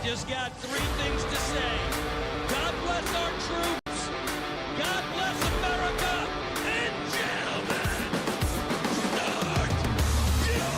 just got three things to say. God bless our troops. God bless America. And gentlemen, start your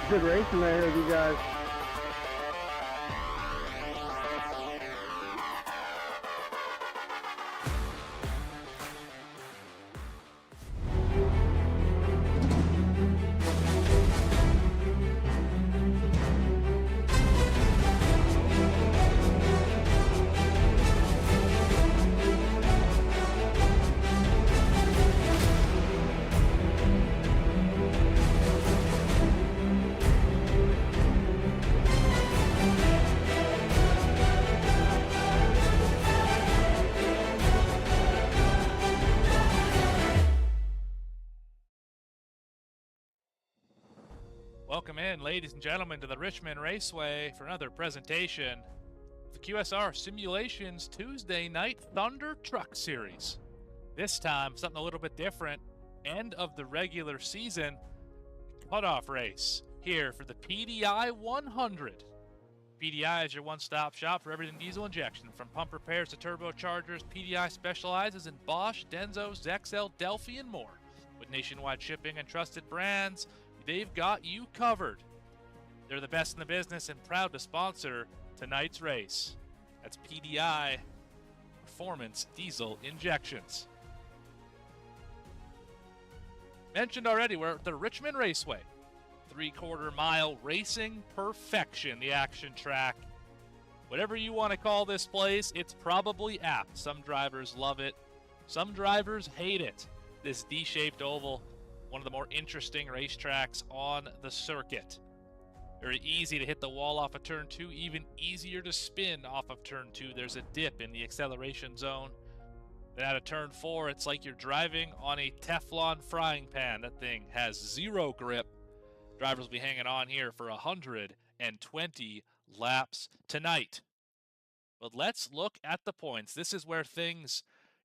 Good racing there with you guys. Welcome in, ladies and gentlemen, to the Richmond Raceway for another presentation of the QSR Simulations Tuesday Night Thunder Truck Series. This time, something a little bit different. End of the regular season cutoff race here for the PDI 100. PDI is your one-stop shop for everything diesel injection. From pump repairs to turbochargers, PDI specializes in Bosch, Denso, Zexel, Delphi, and more. With nationwide shipping and trusted brands, they've got you covered. They're the best in the business and proud to sponsor tonight's race. That's PDI Performance Diesel Injections. Mentioned already, we're at the Richmond Raceway. 3/4 mile racing perfection, the action track. Whatever you want to call this place, it's probably apt. Some drivers love it. Some drivers hate it. This D-shaped oval, one of the more interesting racetracks on the circuit. Very easy to hit the wall off of turn 2, even easier to spin off of turn 2. There's a dip in the acceleration zone. Then out of turn 4, it's like you're driving on a Teflon frying pan. That thing has zero grip. Drivers will be hanging on here for 120 laps tonight. But let's look at the points. This is where things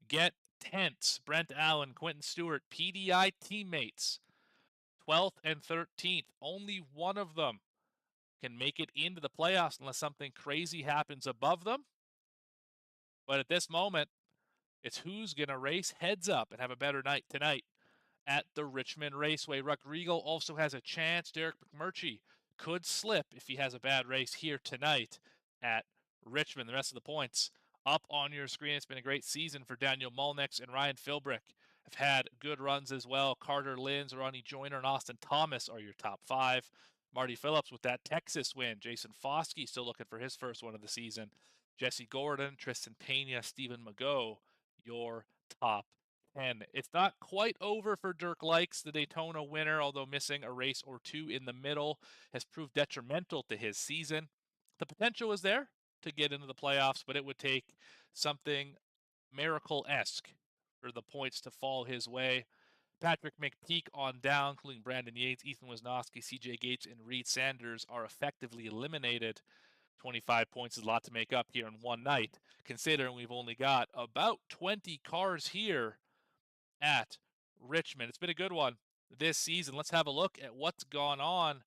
get tense. Brent Allen, Quentin Stewart, PDI teammates, 12th and 13th. Only one of them can make it into the playoffs unless something crazy happens above them. But at this moment, it's who's going to race heads up and have a better night tonight at the Richmond Raceway. Rodrigo also has a chance. Derek McMurtry could slip if he has a bad race here tonight at Richmond. The rest of the points up on your screen. It's been a great season for Daniel Mulnix and Ryan Philbrick. Have had good runs as well. Carter Linz, Ronnie Joyner, and Austin Thomas are your top 5. Marty Phillips with that Texas win. Jason Foskey still looking for his first one of the season. Jesse Gordon, Tristan Pena, Stephen Magot, your top 10. It's not quite over for Dirk Likes, the Daytona winner, although missing a race or two in the middle has proved detrimental to his season. The potential is there to get into the playoffs, but it would take something miracle-esque for the points to fall his way. Patrick McPeak on down, including Brandon Yates, Ethan Wisnowski, CJ Gates, and Reed Sanders are effectively eliminated. 25 points is a lot to make up here in one night, considering we've only got about 20 cars here at Richmond. It's been a good one this season. Let's have a look at what's gone on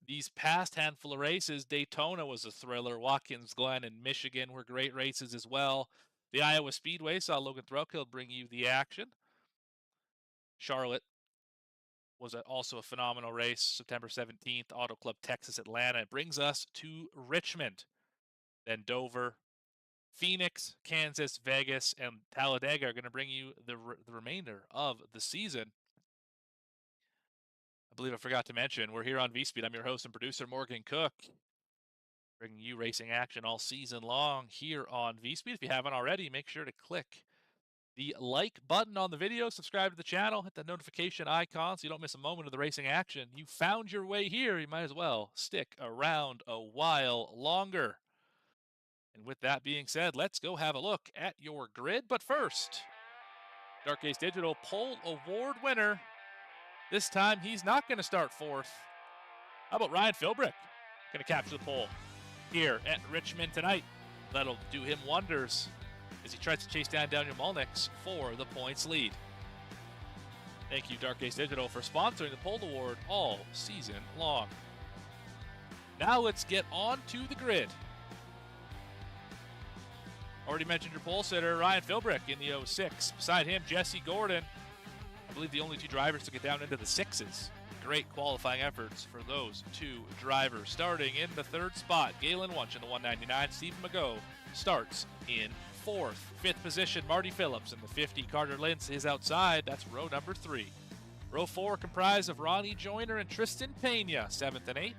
these past handful of races. Daytona was a thriller. Watkins Glen and Michigan were great races as well. The Iowa Speedway saw Logan Throkill bring you the action. Charlotte was also a phenomenal race. September 17th, Auto Club Texas Atlanta. It brings us to Richmond. Then Dover, Phoenix, Kansas, Vegas, and Talladega are going to bring you the remainder of the season. I believe I forgot to mention, we're here on V-Speed. I'm your host and producer, Morgan Cook, bringing you racing action all season long here on V-Speed. If you haven't already, make sure to click the like button on the video, subscribe to the channel, hit the notification icon so you don't miss a moment of the racing action. You found your way here, you might as well stick around a while longer. And with that being said, let's go have a look at your grid. But first, Dark Ace Digital Pole Award winner. This time he's not going to start fourth. How about Ryan Philbrick? Going to capture the pole here at Richmond tonight. That'll do him wonders as he tries to chase down Daniel Malnix for the points lead. Thank you, Dark Ace Digital, for sponsoring the Pole Award all season long. Now let's get on to the grid. Already mentioned your pole sitter, Ryan Philbrick, in the 06. Beside him, Jesse Gordon. I believe the only two drivers to get down into the sixes. Great qualifying efforts for those two drivers. Starting in the third spot, Galen Wunsch in the 199. Stephen Mago starts in fourth. Fifth position, Marty Phillips in the 50. Carter Lintz is outside. That's row number 3. Row 4 comprised of Ronnie Joyner and Tristan Pena, 7th and 8th.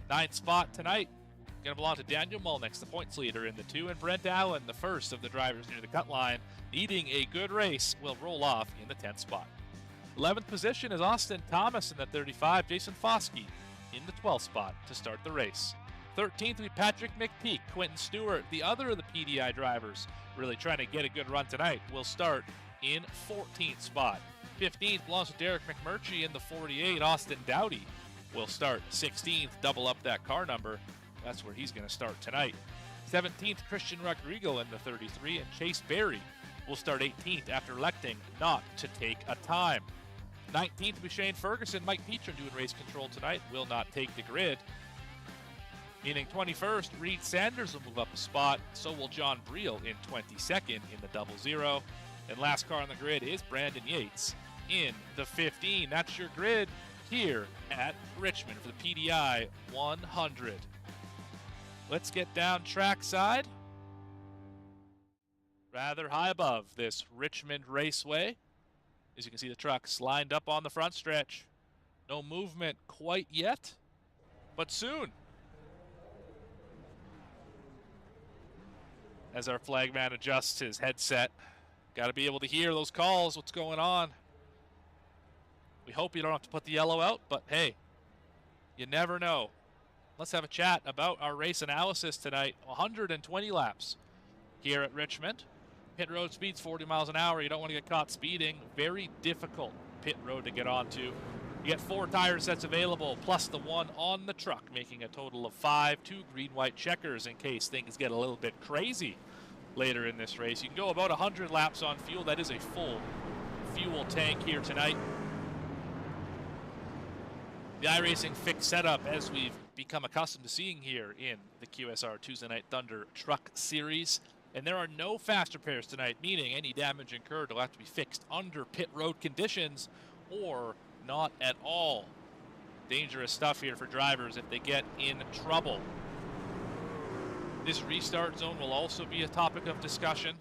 Ninth spot tonight going to belong to Daniel Malnix, the points leader in the 2, and Brent Allen, the first of the drivers near the cut line, needing a good race, will roll off in the 10th spot. 11th position is Austin Thomas in the 35, Jason Foskey in the 12th spot to start the race. 13th will be Patrick McPeak. Quentin Stewart, the other of the PDI drivers, really trying to get a good run tonight, will start in 14th spot. 15th belongs to Derek McMurtry in the 48. Austin Dowdy will start 16th, double up that car number. That's where he's going to start tonight. 17th, Christian Rodrigo in the 33, and Chase Berry will start 18th after electing not to take a time. 19th will be Shane Ferguson. Mike Petron doing race control tonight will not take the grid. Meaning 21st, Reed Sanders will move up a spot. So will John Briel in 22nd in the 00. And last car on the grid is Brandon Yates in the 15. That's your grid here at Richmond for the PDI 100. Let's get down trackside. Rather high above this Richmond Raceway. As you can see, the trucks lined up on the front stretch. No movement quite yet, but soon. As our flagman adjusts his headset, got to be able to hear those calls, what's going on. We hope you don't have to put the yellow out, but hey, you never know. Let's have a chat about our race analysis tonight. 120 laps here at Richmond. Pit road speed's 40 miles an hour. You don't want to get caught speeding. Very difficult pit road to get onto. You get 4 tire sets available, plus the one on the truck, making a total of 5, 2 green-white checkers in case things get a little bit crazy later in this race. You can go about 100 laps on fuel. That is a full fuel tank here tonight. The iRacing fixed setup, as we've become accustomed to seeing here in the QSR Tuesday Night Thunder Truck Series. And there are no fast repairs tonight, meaning any damage incurred will have to be fixed under pit road conditions or not at all. Dangerous stuff here for drivers if they get in trouble. This restart zone will also be a topic of discussion,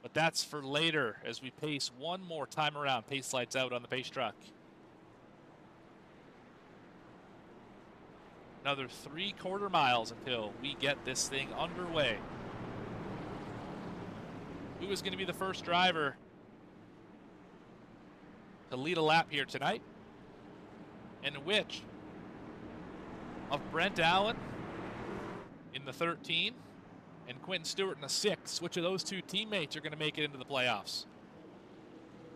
but that's for later as we pace one more time around. Pace lights out on the pace truck. Another 3/4 miles until we get this thing underway. Who is going to be the first driver to lead a lap here tonight? And which of Brent Allen in the 13 and Quentin Stewart in the 6, which of those two teammates are going to make it into the playoffs?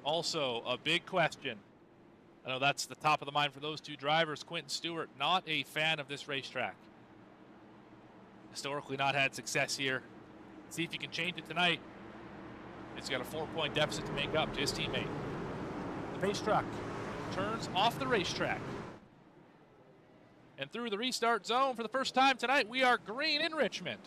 Also a big question. I know that's the top of the mind for those two drivers. Quentin Stewart, not a fan of this racetrack. Historically not had success here. See if you can change it tonight. He's got a 4-point deficit to make up to his teammate. The pace truck turns off the racetrack. And through the restart zone for the first time tonight, we are green in Richmond.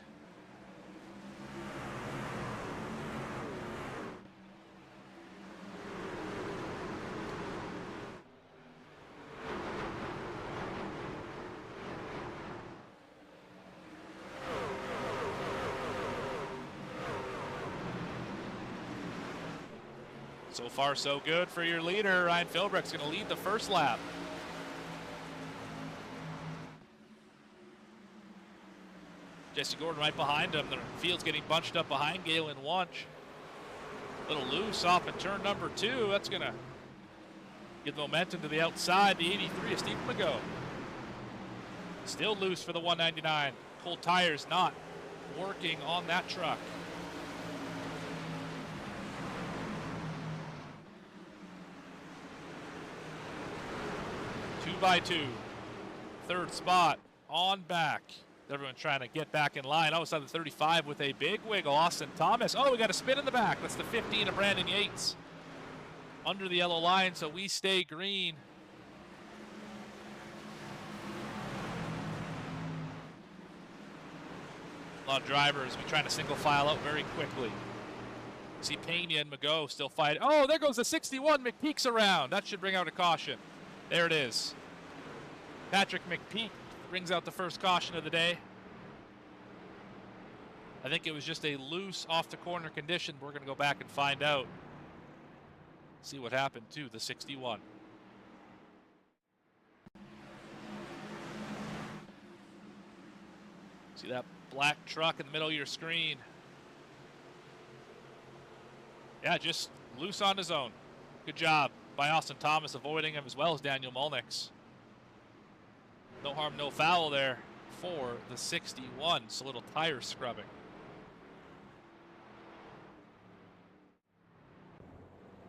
So far, so good for your leader. Ryan Philbrick's going to lead the first lap. Jesse Gordon right behind him. The field's getting bunched up behind Galen Wunsch. Little loose off at turn number 2. That's going to give momentum to the outside. The 83 of Steve McGo. Still loose for the 199. Cold tires not working on that truck. 2x2. Third spot on back. Everyone trying to get back in line. All of a sudden, 35 with a big wiggle. Austin Thomas. Oh, we got a spin in the back. That's the 15 of Brandon Yates. Under the yellow line, so we stay green. A lot of drivers. We trying to single file out very quickly. See Pena and McGo still fighting. Oh, there goes the 61. McPeak's around. That should bring out a caution. There it is. Patrick McPeak brings out the first caution of the day. I think it was just a loose off the corner condition. We're going to go back and find out. See what happened to the 61. See that black truck in the middle of your screen? Yeah, just loose on his own. Good job by Austin Thomas avoiding him, as well as Daniel Molnix. No harm, no foul there for the 61. So a little tire scrubbing.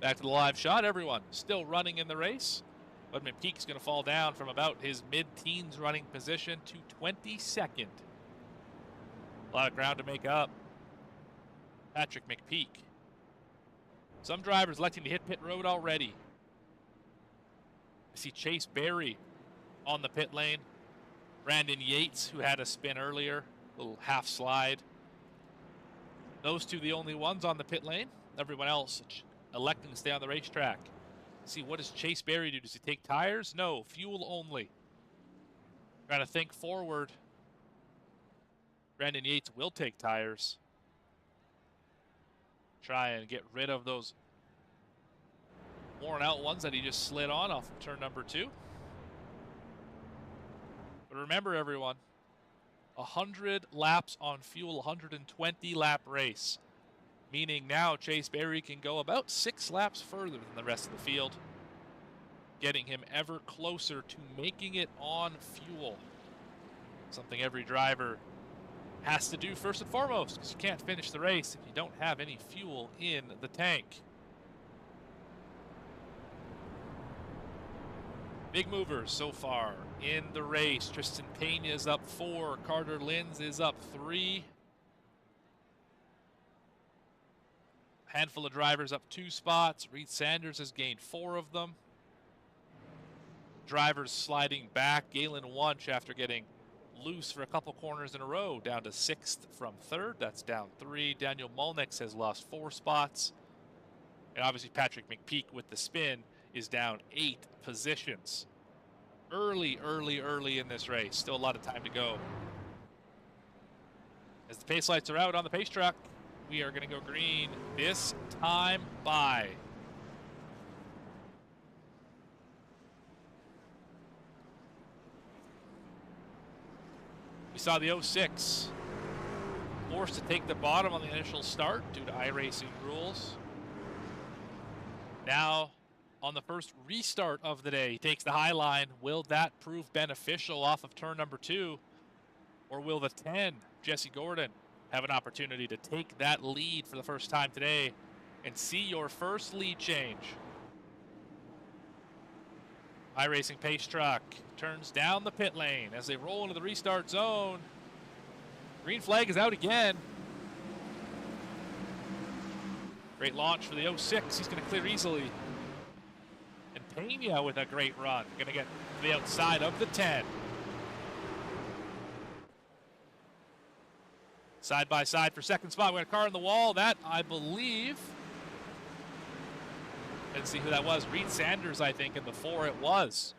Back to the live shot. Everyone still running in the race. But McPeak's going to fall down from about his mid-teens running position to 22nd. A lot of ground to make up. Patrick McPeak. Some drivers electing to hit pit road already. I see Chase Berry on the pit lane. Brandon Yates, who had a spin earlier, little half slide. Those two the only ones on the pit lane. Everyone else electing to stay on the racetrack. See, what does Chase Berry do? Does he take tires? No, fuel only. Trying to think forward. Brandon Yates will take tires. Try and get rid of those worn out ones that he just slid on off of turn number 2. But remember, everyone, 100 laps on fuel, 120 lap race. Meaning now Chase Berry can go about 6 laps further than the rest of the field, getting him ever closer to making it on fuel. Something every driver has to do first and foremost, because you can't finish the race if you don't have any fuel in the tank. Big movers so far in the race. Tristan Pena is up 4. Carter Linz is up 3. Handful of drivers up 2 spots. Reed Sanders has gained 4 of them. Drivers sliding back. Galen Wunsch, after getting loose for a couple corners in a row, down to 6th from 3rd. That's down 3. Daniel Molnix has lost 4 spots. And obviously Patrick McPeak with the spin is down 8 positions. Early in this race. Still a lot of time to go. As the pace lights are out on the pace track, we are going to go green this time by. We saw the 06 forced to take the bottom on the initial start due to iRacing rules. Now, on the first restart of the day, he takes the high line. Will that prove beneficial off of turn number 2? Or will the 10, Jesse Gordon, have an opportunity to take that lead for the first time today and see your first lead change? iRacing pace truck turns down the pit lane as they roll into the restart zone. Green flag is out again. Great launch for the 06. He's going to clear easily. And Pena with a great run. Going to get to the outside of the 10. Side by side for second spot. We got a car on the wall. That, I believe, let's see who that was. Reed Sanders, I think, in the 4 it was.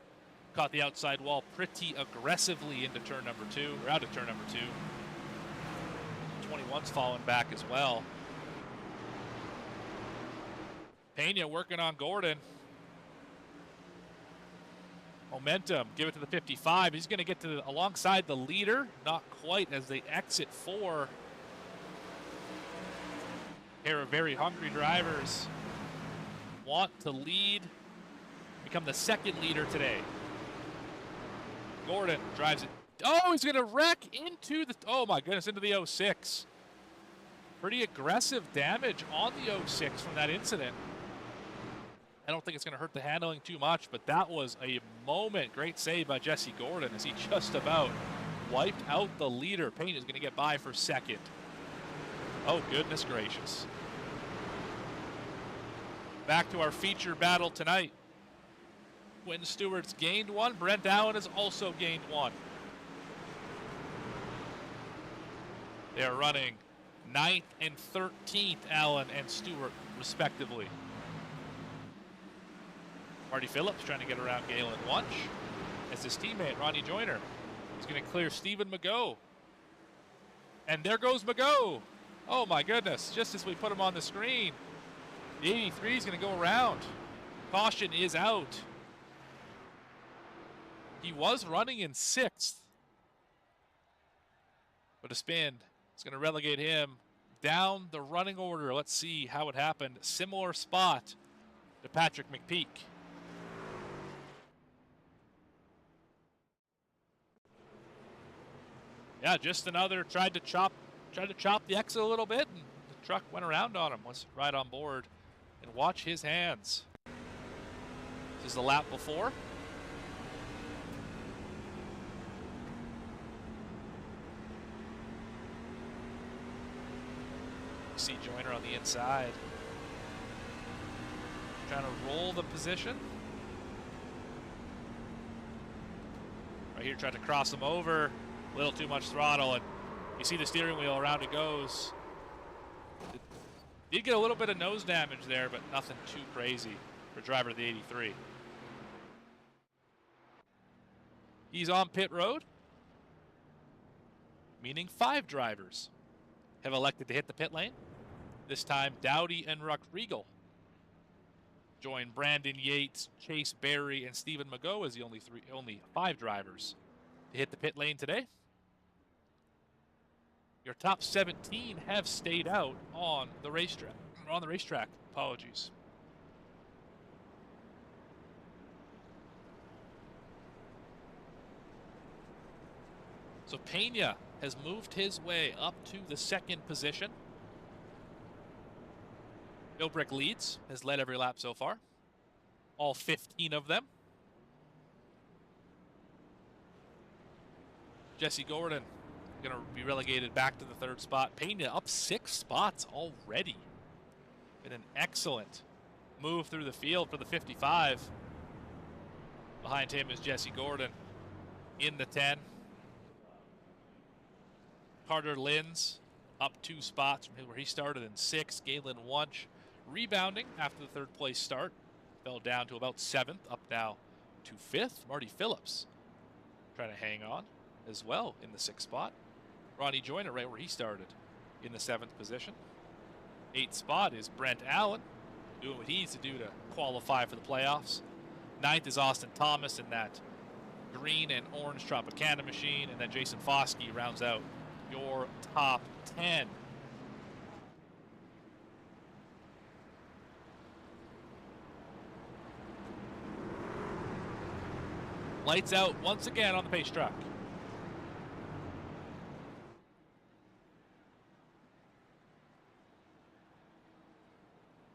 Caught the outside wall pretty aggressively into turn number 2, or out of turn number 2. 21's falling back as well. Pena working on Gordon. Momentum, give it to the 55. He's going to get to alongside the leader. Not quite as they exit 4. pair of very hungry drivers want to lead, become the second leader today. Gordon drives it. Oh, he's going to wreck into the, oh my goodness, into the 06. Pretty aggressive damage on the 06 from that incident. I don't think it's going to hurt the handling too much, but that was a moment. Great save by Jesse Gordon as he just about wiped out the leader. Payne is going to get by for second. Oh, goodness gracious. Back to our feature battle tonight. Quinn Stewart's gained one. Brent Allen has also gained one. They are running 9th and 13th, Allen and Stewart, respectively. Marty Phillips trying to get around Galen Wunsch as his teammate, Ronnie Joyner, is going to clear Stephen Mago. And there goes Mago. Oh, my goodness. Just as we put him on the screen, the 83 is going to go around. Caution is out. He was running in 6th. But a spin is going to relegate him down the running order. Let's see how it happened. Similar spot to Patrick McPeak. Yeah, just another tried to chop the exit a little bit, and the truck went around on him. Was right on board, and watch his hands. This is the lap before. You see Joyner on the inside, trying to roll the position. Right here, tried to cross him over. A little too much throttle, and you see the steering wheel around it goes. Did get a little bit of nose damage there, but nothing too crazy for driver of the 83. He's on pit road, meaning 5 drivers have elected to hit the pit lane. This time, Dowdy and Ruck Regal join Brandon Yates, Chase Berry, and Stephen Mago as the only 5 drivers to hit the pit lane today. Your top 17 have stayed out on the racetrack. Apologies. So Pena has moved his way up to the 2nd position. Bilbrick leads, has led every lap so far. All 15 of them. Jesse Gordon going to be relegated back to the 3rd spot. Pena up 6 spots already. Been an excellent move through the field for the 55. Behind him is Jesse Gordon in the 10. Carter Linz up 2 spots from where he started in 6th. Galen Wunsch rebounding after the 3rd place start. Fell down to about 7th, up now to 5th. Marty Phillips trying to hang on as well in the 6th spot. Ronnie Joyner right where he started in the 7th position. 8th spot is Brent Allen, doing what he needs to do to qualify for the playoffs. 9th is Austin Thomas in that green and orange Tropicana machine, and then Jason Foskey rounds out your top 10. Lights out once again on the pace track.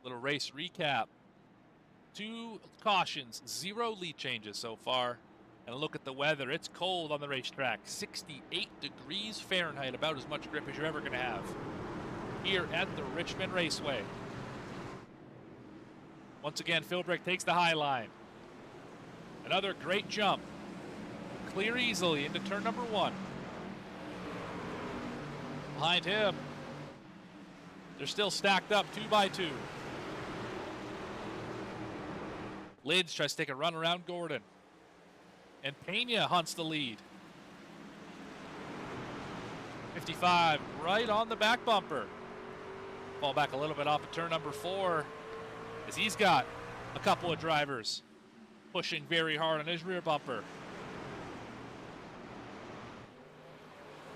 Little race recap. 2 cautions, 0 lead changes so far. And look at the weather. It's cold on the racetrack. 68 degrees Fahrenheit, about as much grip as you're ever going to have here at the Richmond Raceway. Once again, Philbrick takes the high line. Another great jump. Clear easily into turn number 1. Behind him, they're still stacked up 2 by 2. Lids tries to take a run around Gordon. And Pena hunts the lead. 55 right on the back bumper. Fall back a little bit off of turn number 4 as he's got a couple of drivers pushing very hard on his rear bumper.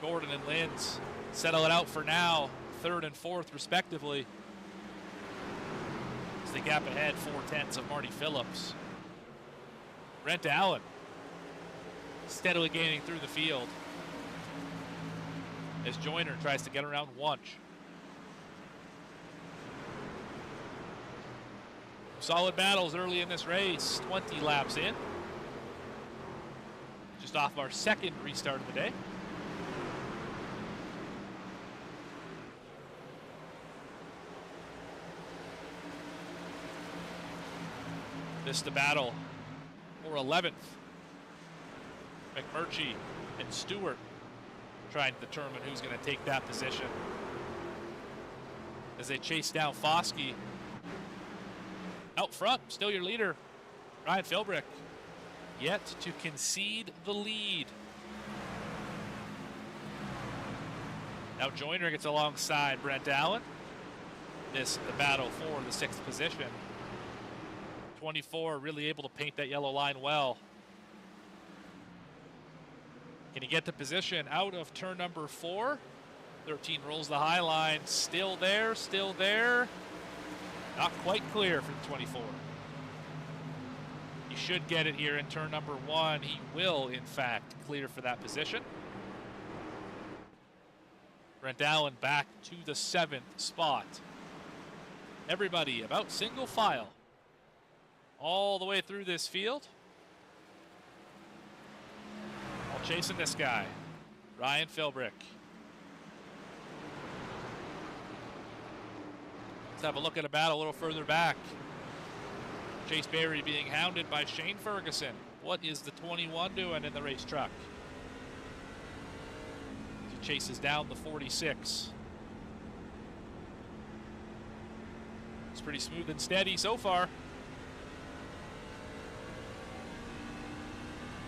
Gordon and Linz settle it out for now, 3rd and 4th respectively. the gap ahead, 4/10 of Marty Phillips. Brent Allen steadily gaining through the field as Joyner tries to get around Wunsch. Solid battles early in this race, 20 laps in. Just off our second restart of the day. This the battle for 11th. McMurtry and Stewart trying to determine who's going to take that position as they chase down Foskey. Out front, still your leader, Ryan Philbrick, yet to concede the lead. Now Joyner gets alongside Brent Allen. This the battle for the 6th position. 24 really able to paint that yellow line well. Can he get the position out of turn number 4? 13 rolls the high line, still there, still there. Not quite clear for the 24. He should get it here in turn number 1. He will, in fact, clear for that position. Brent Allen back to the 7th spot. Everybody about single file all the way through this field. All chasing this guy, Ryan Philbrick. Let's have a look at a battle a little further back. Chase Berry being hounded by Shane Ferguson. What is the 21 doing in the race truck? He chases down the 46. It's pretty smooth and steady so far.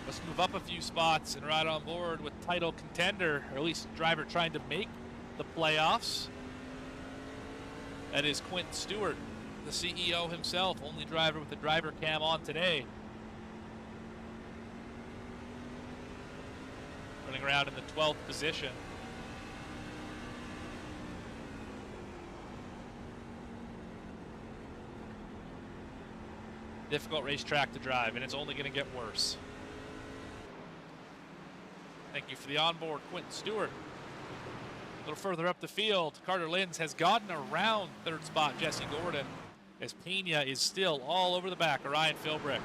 Let's move up a few spots and ride on board with title contender, or at least driver trying to make the playoffs. That is Quentin Stewart, the CEO himself, only driver with the driver cam on today. Running around in the 12th position. Difficult racetrack to drive, and it's only going to get worse. Thank you for the onboard, Quentin Stewart. A little further up the field, Carter Linz has gotten around 3rd spot Jesse Gordon as Pena is still all over the back of Ryan Philbrick.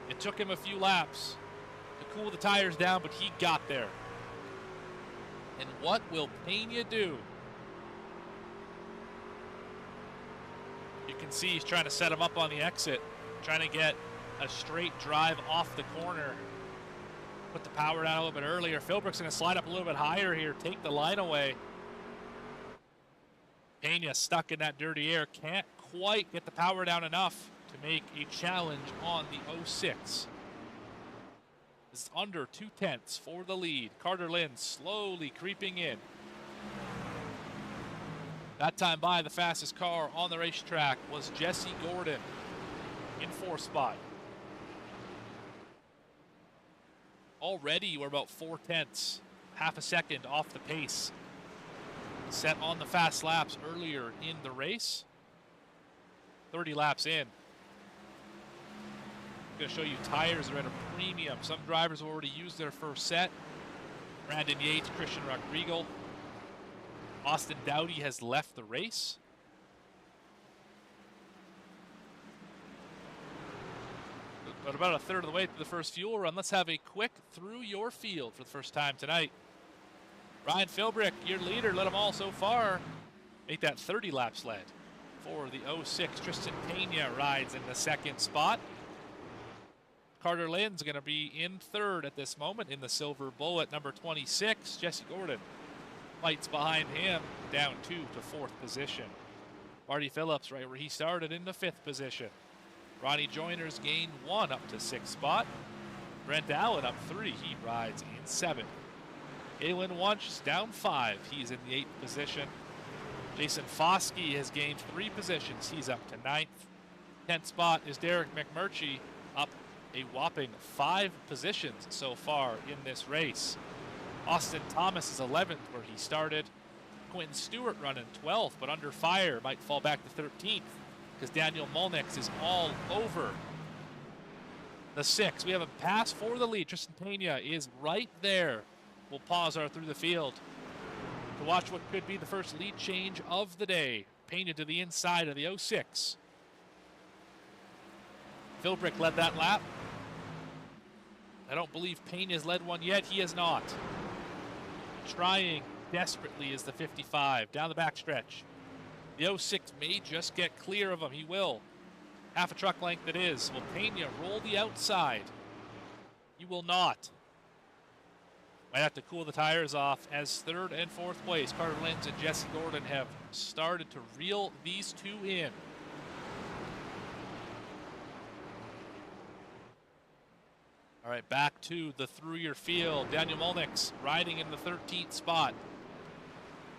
It took him a few laps to cool the tires down, but he got there. And what will Pena do? You can see he's trying to set him up on the exit, trying to get a straight drive off the corner. Put the power down a little bit earlier. Philbrick's going to slide up a little bit higher here, take the line away. Pena stuck in that dirty air, can't quite get the power down enough to make a challenge on the 06. This is under 2/10 for the lead. Carter Linz slowly creeping in. That time by, the fastest car on the racetrack was Jesse Gordon in 4th spot. Already we're about 4/10, half a second off the pace set on the fast laps earlier in the race. 30 laps in. I'm going to show you tires are at a premium. Some drivers have already used their first set. Brandon Yates, Christian Rodrigo. Austin Dowdy has left the race. But about a third of the way through the first fuel run, let's have a quick through your field for the first time tonight. Ryan Philbrick, your leader, led them all so far. Make that 30 laps led for the 06. Tristan Pena rides in the 2nd spot. Carter Linz going to be in 3rd at this moment in the Silver Bullet, number 26. Jesse Gordon fights behind him, down 2 to 4th position. Marty Phillips right where he started in the 5th position. Ronnie Joyner's gained 1 up to 6th spot. Brent Allen up 3. He rides in 7th. Galen Wunsch is down 5. He's in the 8th position. Jason Foskey has gained 3 positions. He's up to 9th. 10th spot is Derek McMurtry, up a whopping 5 positions so far in this race. Austin Thomas is 11th where he started. Quentin Stewart running 12th, but under fire, might fall back to 13th because Daniel Molnix is all over the 6. We have a pass for the lead. Tristan Pena is right there. We'll pause our through the field to watch what could be the first lead change of the day. Pena to the inside of the 06. Philbrick led that lap. I don't believe Pena's led one yet. He has not. Trying desperately is the 55 down the backstretch. The 06 may just get clear of him. He will. Half a truck length it is. Will Pena roll the outside? He will not. Might have to cool the tires off as third and fourth place. Carter Lenz and Jesse Gordon have started to reel these two in. All right, back to the through your field. Daniel Molnix riding in the 13th spot.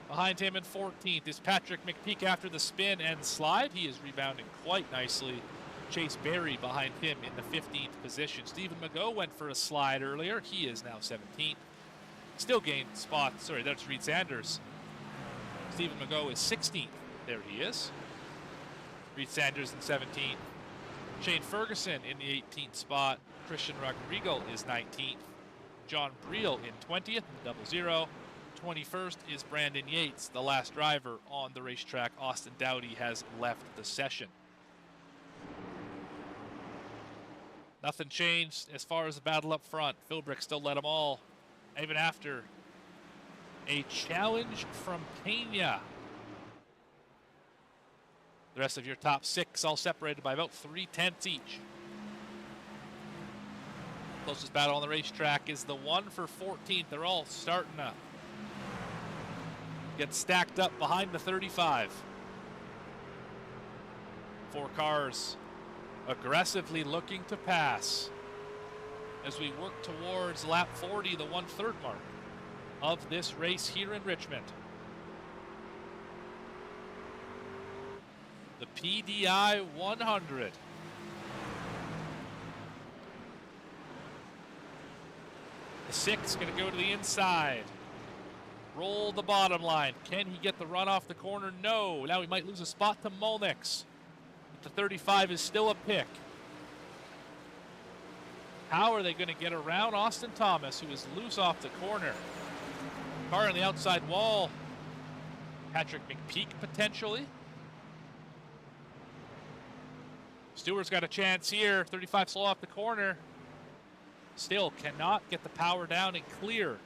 Behind him in 14th is Patrick McPeak after the spin and slide. He is rebounding quite nicely. Chase Berry behind him in the 15th position. Stephen Mago went for a slide earlier. He is now 17th. Still gained spots. Sorry, that's Reed Sanders. Stephen Mago is 16th. There he is. Reed Sanders in 17th. Shane Ferguson in the 18th spot. Christian Rodrigo is 19th. John Briel in 20th, 00. 21st is Brandon Yates, the last driver on the racetrack. Austin Dowdy has left the session. Nothing changed as far as the battle up front. Philbrick still led them all, even after a challenge from Pena. The rest of your top 6 all separated by about 3/10 each. Closest battle on the racetrack is the one for 14th. They're all starting to get stacked up behind the 35. 4 cars aggressively looking to pass as we work towards lap 40, the 1/3 mark of this race here in Richmond. The PDI 100. The 6 going to go to the inside. Roll the bottom line. Can he get the run off the corner? No. Now he might lose a spot to Molnix. But the 35 is still a pick. How are they going to get around Austin Thomas, who is loose off the corner? Car on the outside wall. Patrick McPeak potentially. Stewart's got a chance here. 35 slow off the corner. Still cannot get the power down and clear.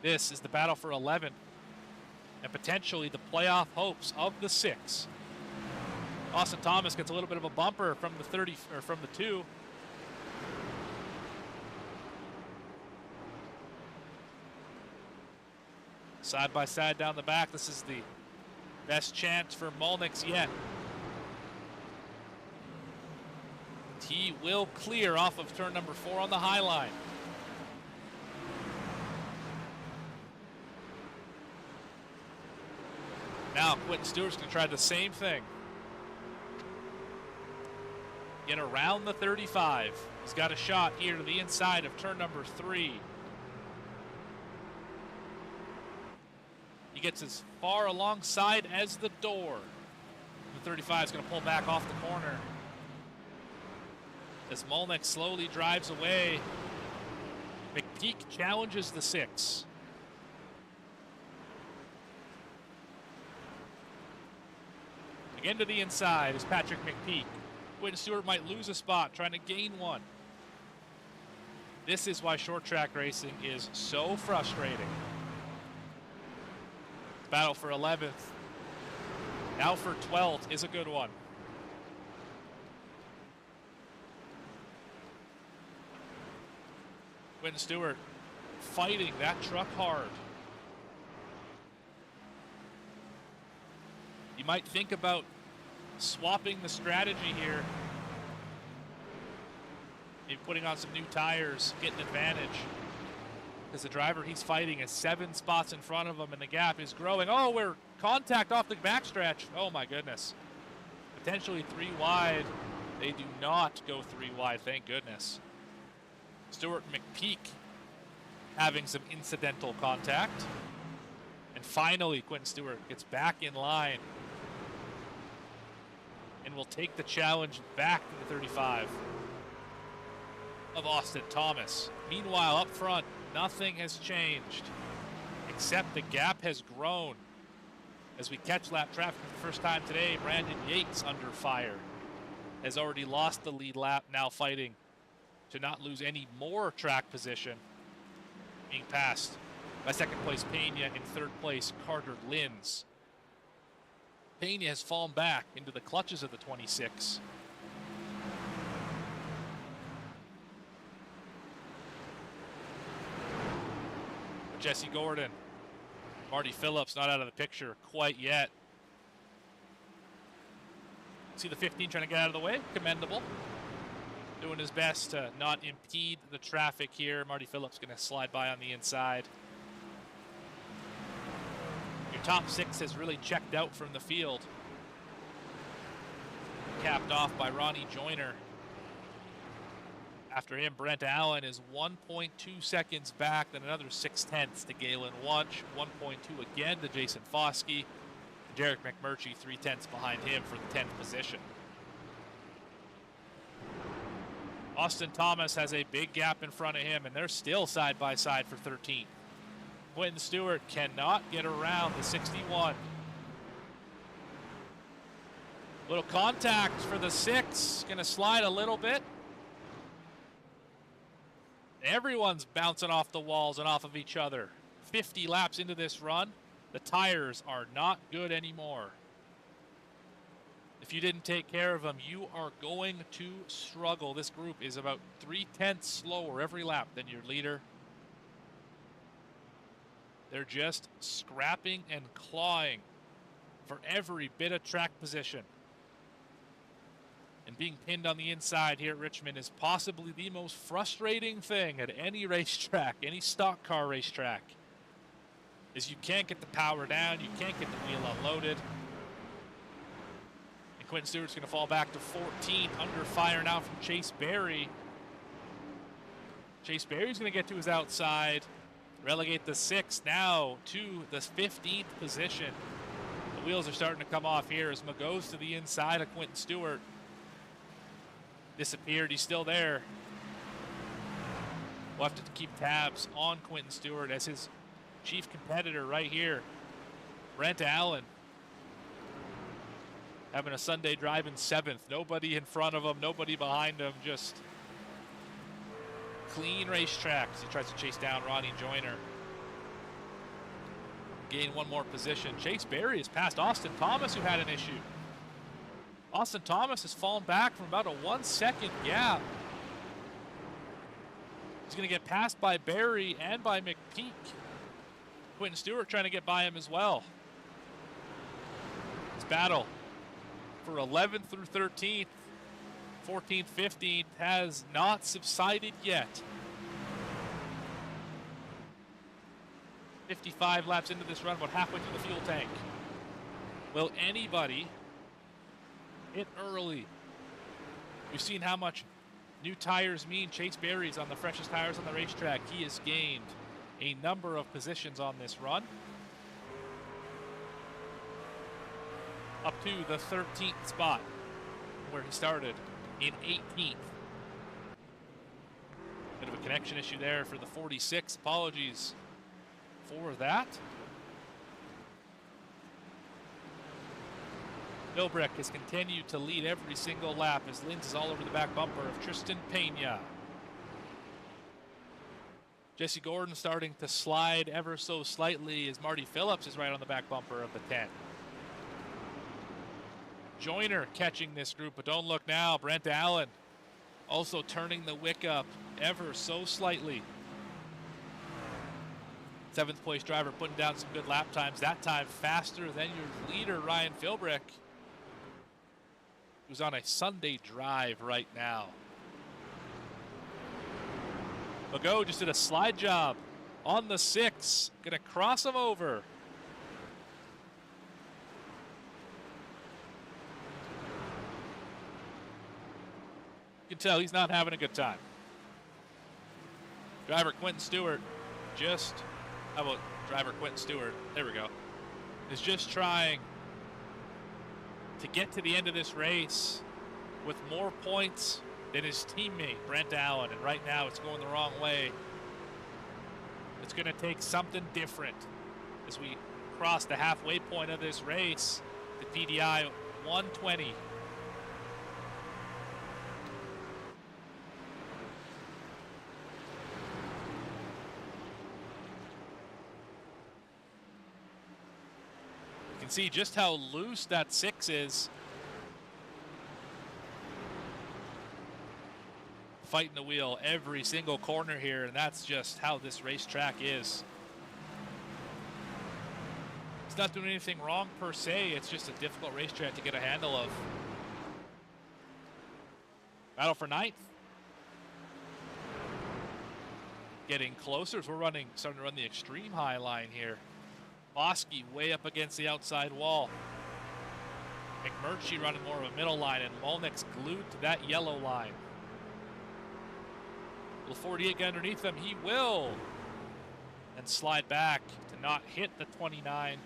This is the battle for 11th and potentially the playoff hopes of the 6. Austin Thomas gets a little bit of a bumper from the 30 or from the 2. Side by side down the back. This is the best chance for Molnix yet. He will clear off of turn number 4 on the high line. Now Quentin Stewart's going to try the same thing. Get around the 35. He's got a shot here to the inside of turn number 3. He gets as far alongside as the door. The 35 is going to pull back off the corner as Molnix slowly drives away. McPeak challenges the 6. Again to the inside is Patrick McPeak. Quentin Stewart might lose a spot, trying to gain one. This is why short track racing is so frustrating. Battle for 11th. Now for 12th is a good one. Quentin Stewart fighting that truck hard. You might think about swapping the strategy here. Maybe putting on some new tires, getting advantage. Because the driver he's fighting is 7 spots in front of him and the gap is growing. Oh, we're contact off the backstretch. Oh my goodness. Potentially 3 wide. They do not go 3 wide, thank goodness. Stewart and McPeak having some incidental contact. And finally, Quentin Stewart gets back in line and will take the challenge back to the 35 of Austin Thomas. Meanwhile, up front, nothing has changed, except the gap has grown. As we catch lap traffic for the first time today, Brandon Yates under fire has already lost the lead lap, now fighting to not lose any more track position, being passed by second place Pena and third place Carter Linz. Pena has fallen back into the clutches of the 26. Jesse Gordon, Marty Phillips not out of the picture quite yet. See the 15 trying to get out of the way, commendable. Doing his best to not impede the traffic here. Marty Phillips going to slide by on the inside. Your top 6 has really checked out from the field. Capped off by Ronnie Joyner. After him, Brent Allen is 1.2 seconds back, then another 0.6 to Galen Wunsch, 1.2 again to Jason Foskey. Derek McMurtry 0.3 behind him for the 10th position. Austin Thomas has a big gap in front of him, and they're still side by side for 13th. Quentin Stewart cannot get around the 61. Little contact for the 6, gonna slide a little bit. Everyone's bouncing off the walls and off of each other. 50 laps into this run, the tires are not good anymore. If you didn't take care of them, you are going to struggle. This group is about 0.3 slower every lap than your leader. They're just scrapping and clawing for every bit of track position. And being pinned on the inside here at Richmond is possibly the most frustrating thing at any racetrack, any stock car racetrack, is you can't get the power down, you can't get the wheel unloaded. And Quentin Stewart's going to fall back to 14, under fire now from Chase Berry. Chase Berry's going to get to his outside, relegate the 6th now to the 15th position. The wheels are starting to come off here as goes to the inside of Quentin Stewart. Disappeared, he's still there. We'll have to keep tabs on Quentin Stewart as his chief competitor right here. Brent Allen having a Sunday drive in 7th. Nobody in front of him, nobody behind him, just clean racetrack as he tries to chase down Ronnie Joyner. Gain one more position. Chase Berry has passed Austin Thomas, who had an issue. Austin Thomas has fallen back from about a 1 second gap. He's going to get passed by Berry and by McPeak. Quentin Stewart trying to get by him as well. This battle for 11th through 13th, 14th, 15th has not subsided yet. 55 laps into this run, about halfway through the fuel tank. Will anybody hit early? We've seen how much new tires mean. Chase Berry's on the freshest tires on the racetrack. He has gained a number of positions on this run, up to the 13th spot where he started in 18th. Bit of a connection issue there for the 46. Apologies for that. Philbrick has continued to lead every single lap as Linz is all over the back bumper of Tristan Pena. Jesse Gordon starting to slide ever so slightly as Marty Phillips is right on the back bumper of the 10. Joyner catching this group, but don't look now. Brent Allen also turning the wick up ever so slightly. 7th place driver putting down some good lap times, that time faster than your leader, Ryan Philbrick, who's on a Sunday drive right now. Mago just did a slide job on the 6, gonna cross him over. You can tell he's not having a good time. Driver Quentin Stewart just, how about driver Quentin Stewart? There we go. Is just trying to get to the end of this race with more points than his teammate, Brent Allen. And right now it's going the wrong way. It's going to take something different as we cross the halfway point of this race. The PDI 120. You can see just how loose that 6 is. Fighting the wheel every single corner here, and that's just how this racetrack is. It's not doing anything wrong per se, it's just a difficult racetrack to get a handle of. Battle for ninth. Getting closer as we're starting to run the extreme high line here. Bosky way up against the outside wall. McMurtry running more of a middle line, and Molnick's glued to that yellow line. Will 48 get underneath him? He will. And slide back to not hit the 29.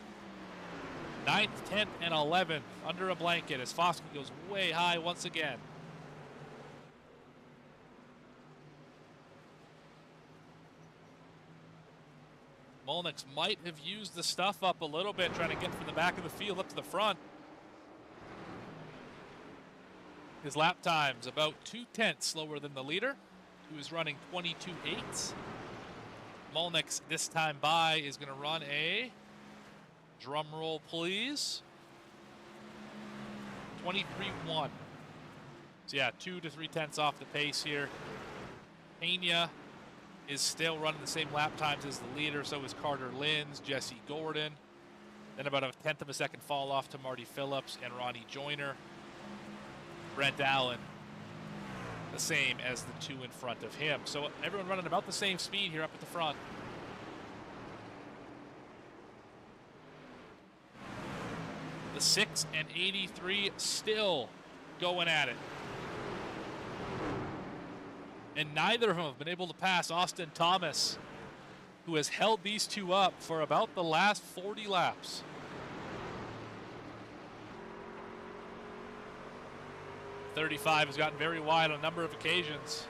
9th, 10th, and 11th under a blanket as Foskey goes way high once again. Molnick's might have used the stuff up a little bit, trying to get from the back of the field up to the front. His lap time's about 2/10 slower than the leader, who is running 22.8. Molnick's this time by is going to run a, drum roll please, 23.1. So yeah, 2 to 3/10 off the pace here. Pena is still running the same lap times as the leader, so is Carter Linz, Jesse Gordon. Then about a 1/10 of a second fall off to Marty Phillips and Ronnie Joyner. Brent Allen, the same as the 2 in front of him. So everyone running about the same speed here up at the front. The 6 and 83 still going at it. And neither of them have been able to pass Austin Thomas, who has held these two up for about the last 40 laps. .35 has gotten very wide on a number of occasions.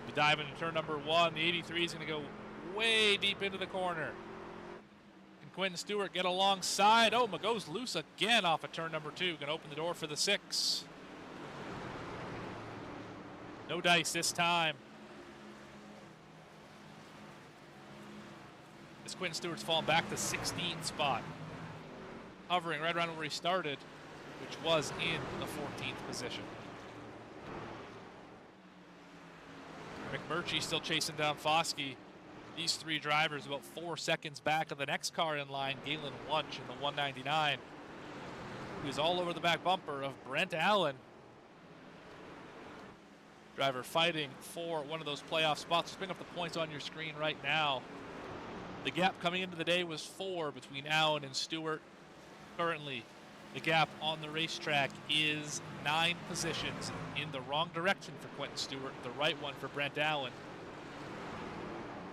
We dive into turn number 1. The 83 is going to go way deep into the corner. Can Quentin Stewart get alongside? Oh, goes loose again off of turn number 2. Going to open the door for the 6. No dice this time. As Quentin Stewart's fallen back to 16th spot. Hovering right around where he started, which was in the 14th position. McMurtry still chasing down Foskey. These 3 drivers about 4 seconds back of the next car in line, Galen Wunsch in the 199, who is all over the back bumper of Brent Allen. Driver fighting for one of those playoff spots. Just bring up the points on your screen right now. The gap coming into the day was 4 between Allen and Stewart. Currently, the gap on the racetrack is 9 positions in the wrong direction for Quentin Stewart, the right one for Brent Allen.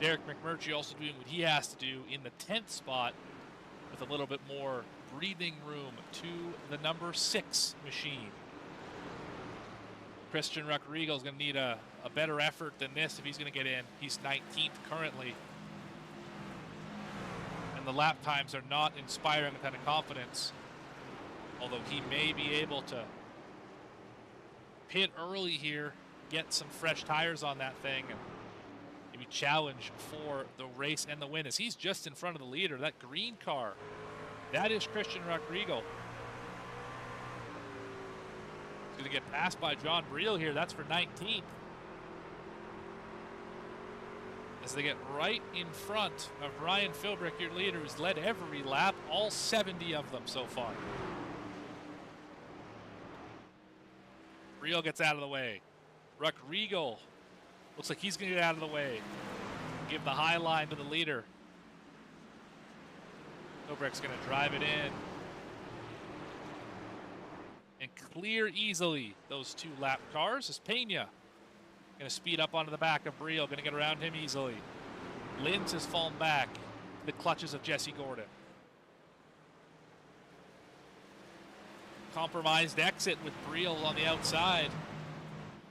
Derek McMurtry also doing what he has to do in the 10th spot with a little bit more breathing room to the number 6 machine. Christian Rodrigo is going to need a better effort than this if he's going to get in. He's 19th currently. The lap times are not inspiring a ton of confidence, although he may be able to pit early here, get some fresh tires on that thing, and maybe challenge for the race and the win, as he's just in front of the leader. That green car, that is Christian Rodrigo. He's going to get passed by John Briel here. That's for 19th. As they get right in front of Ryan Philbrick, your leader, who's led every lap, all 70 of them so far. Briel gets out of the way. Rodrigo looks like he's going to get out of the way. Give the high line to the leader. Philbrick's going to drive it in and clear easily those 2 lap cars as Pena Going to speed up onto the back of Briel. Going to get around him easily. Linz has fallen back to the clutches of Jesse Gordon. Compromised exit with Briel on the outside.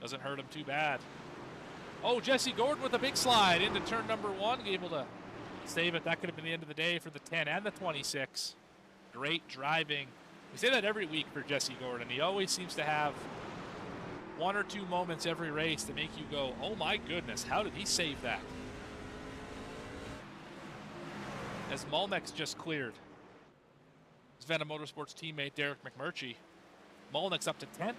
Doesn't hurt him too bad. Oh, Jesse Gordon with a big slide into turn number 1. Able to save it. That could have been the end of the day for the 10 and the 26. Great driving. We say that every week for Jesse Gordon. He always seems to have 1 or 2 moments every race that make you go, oh my goodness, how did he save that? As Molnick's just cleared his Venom Motorsports teammate Derek McMurtry. Molnick's up to 10th.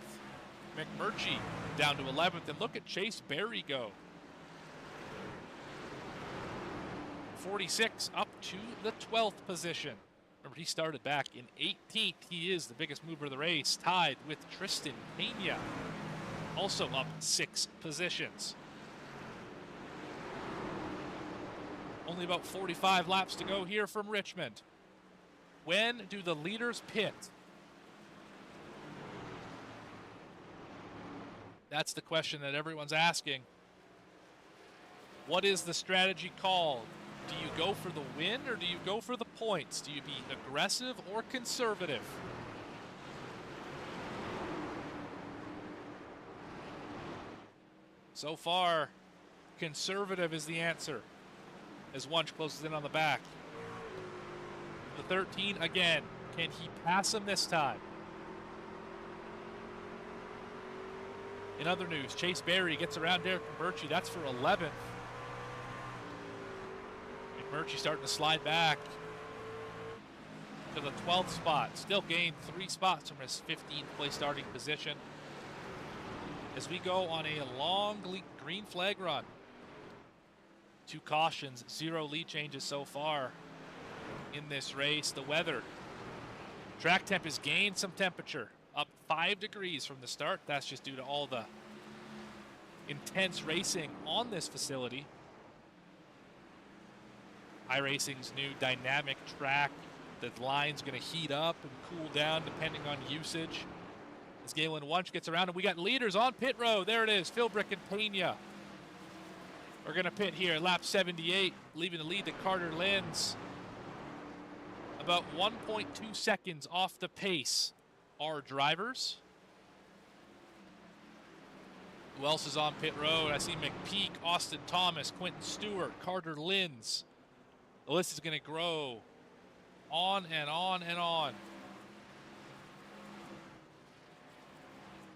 McMurtry down to 11th. And look at Chase Berry go. 46 up to the 12th position. Remember, he started back in 18th. He is the biggest mover of the race, tied with Tristan Pena. Also up 6 positions. Only about 45 laps to go here from Richmond. When do the leaders pit? That's the question that everyone's asking. What is the strategy called? Do you go for the win or do you go for the points? Do you be aggressive or conservative? So far, conservative is the answer as Wunsch closes in on the back. The 13 again. Can he pass him this time? In other news, Chase Berry gets around Derek McMurtry. That's for 11th. McMurtry starting to slide back to the 12th spot. Still gained 3 spots from his 15th place starting position. As we go on a long green flag run. 2 cautions, 0 lead changes so far in this race. The weather. Track temp has gained some temperature. Up 5 degrees from the start. That's just due to all the intense racing on this facility. iRacing's new dynamic track. The line's going to heat up and cool down depending on usage. As Galen Wunsch gets around, and we got leaders on pit road. There it is, Philbrick and Pena. We're going to pit here, lap 78, leaving the lead to Carter Linz. About 1.2 seconds off the pace. Our drivers. Who else is on pit road? I see McPeak, Austin Thomas, Quentin Stewart, Carter Linz. The list is going to grow on and on and on.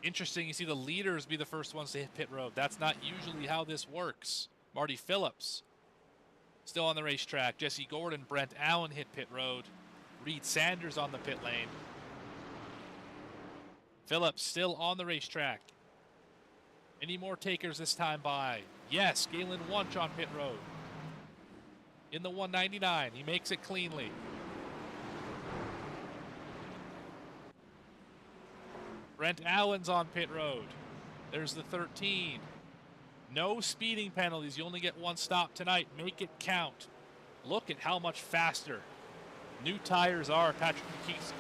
Interesting, you see the leaders be the first ones to hit pit road. That's not usually how this works. Marty Phillips still on the racetrack. Jesse Gordon, Brent Allen hit pit road. Reed Sanders on the pit lane. Phillips still on the racetrack. Any more takers this time by? Yes, Galen Wunsch on pit road. In the 199, he makes it cleanly. Brent Allen's on pit road. There's the 13. No speeding penalties. You only get 1 stop tonight. Make it count. Look at how much faster new tires are. Patrick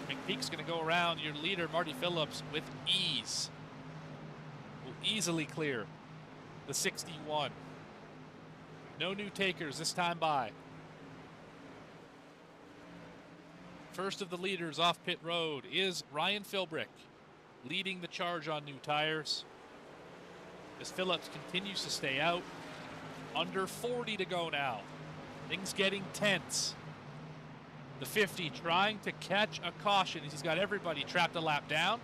McPeak's going to go around your leader, Marty Phillips, with ease. Will easily clear the 61. No new takers this time by. First of the leaders off pit road is Ryan Philbrick, leading the charge on new tires. As Phillips continues to stay out. Under 40 to go now. Things getting tense. The 50 trying to catch a caution as he's got everybody trapped a lap down.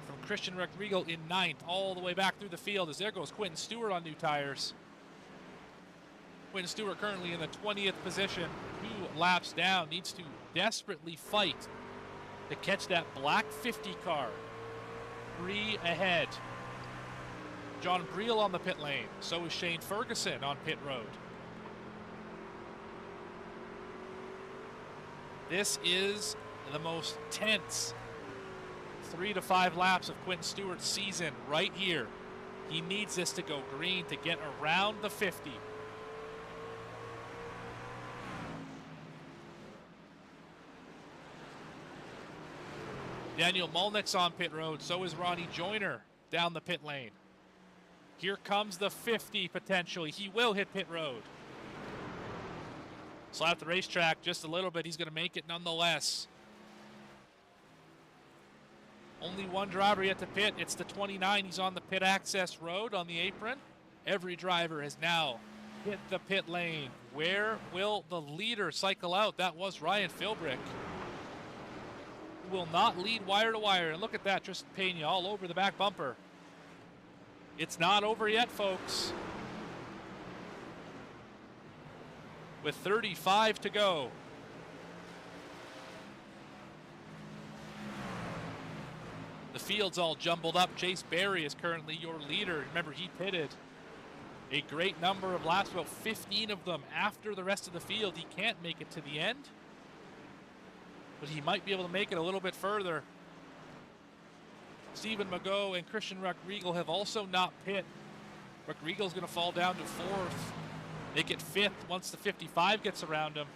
From Christian Rodrigo in 9th all the way back through the field as there goes Quentin Stewart on new tires. Quentin Stewart currently in the 20th position. 2 laps down. Needs to desperately fight to catch that black 50 car. 3 ahead. John Briel on the pit lane. So is Shane Ferguson on pit road. This is the most tense 3 to 5 laps of Quentin Stewart's season right here. He needs this to go green to get around the 50. Daniel Molnick's on pit road. So is Ronnie Joyner down the pit lane. Here comes the 50 potentially. He will hit pit road. Slap the racetrack just a little bit. He's going to make it nonetheless. Only one driver yet to pit. It's the 29. He's on the pit access road on the apron. Every driver has now hit the pit lane. Where will the leader cycle out? That was Ryan Philbrick. Will not lead wire to wire. And look at that, Tristan Pena all over the back bumper. It's not over yet, folks. With 35 to go. The field's all jumbled up. Chase Berry is currently your leader. Remember, he pitted a great number of laps, about 15 of them after the rest of the field. He can't make it to the end, but he might be able to make it a little bit further. Stephen Magot and Christian Ruckriegel have also not pit. Ruckriegel's going to fall down to 4th. Make it 5th once the 55 gets around him.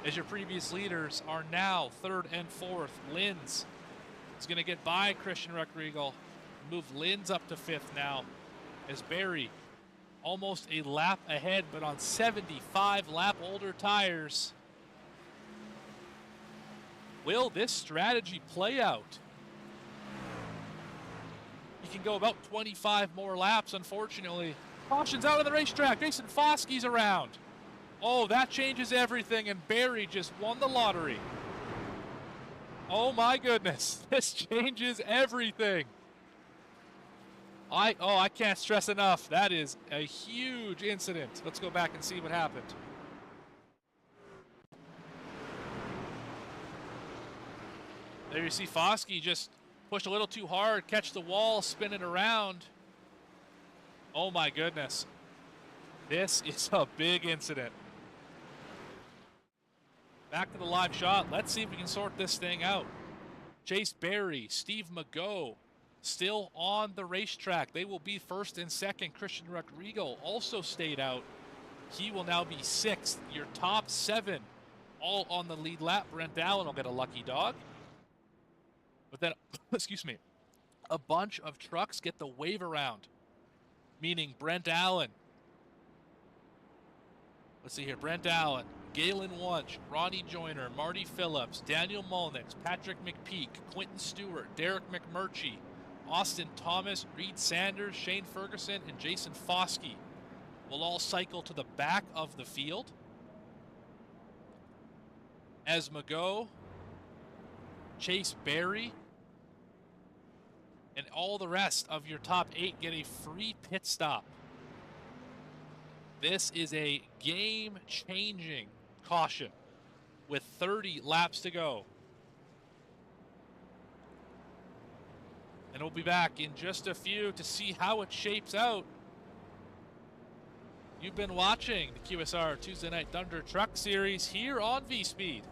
As your previous leaders are now 3rd and 4th. Linz is going to get by Christian Ruckriegel. Move Linz up to 5th now. As Barry almost a lap ahead, but on 75 lap older tires. Will this strategy play out? He can go about 25 more laps, unfortunately. Caution's out of the racetrack. Jason Foskey's around. Oh, that changes everything, and Barry just won the lottery. Oh my goodness, this changes everything. I can't stress enough. That is a huge incident. Let's go back and see what happened. There you see Foskey just pushed a little too hard, catch the wall, spin it around. Oh my goodness. This is a big incident. Back to the live shot. Let's see if we can sort this thing out. Chase Berry, Steve Magot, still on the racetrack. They will be 1st and 2nd. Christian Ruckriegel also stayed out. He will now be 6th. Your top 7 all on the lead lap. Brent Allen will get a lucky dog. But then, excuse me, a bunch of trucks get the wave around, meaning Brent Allen. Let's see here. Brent Allen, Galen Wunsch, Ronnie Joyner, Marty Phillips, Daniel Molnix, Patrick McPeak, Quentin Stewart, Derek McMurtry, Austin Thomas, Reed Sanders, Shane Ferguson, and Jason Foskey will all cycle to the back of the field. As Magot, Chase Berry, and all the rest of your top 8 get a free pit stop. This is a game-changing caution with 30 laps to go. And we'll be back in just a few to see how it shapes out. You've been watching the QSR Tuesday Night Thunder Truck Series here on V-Speed.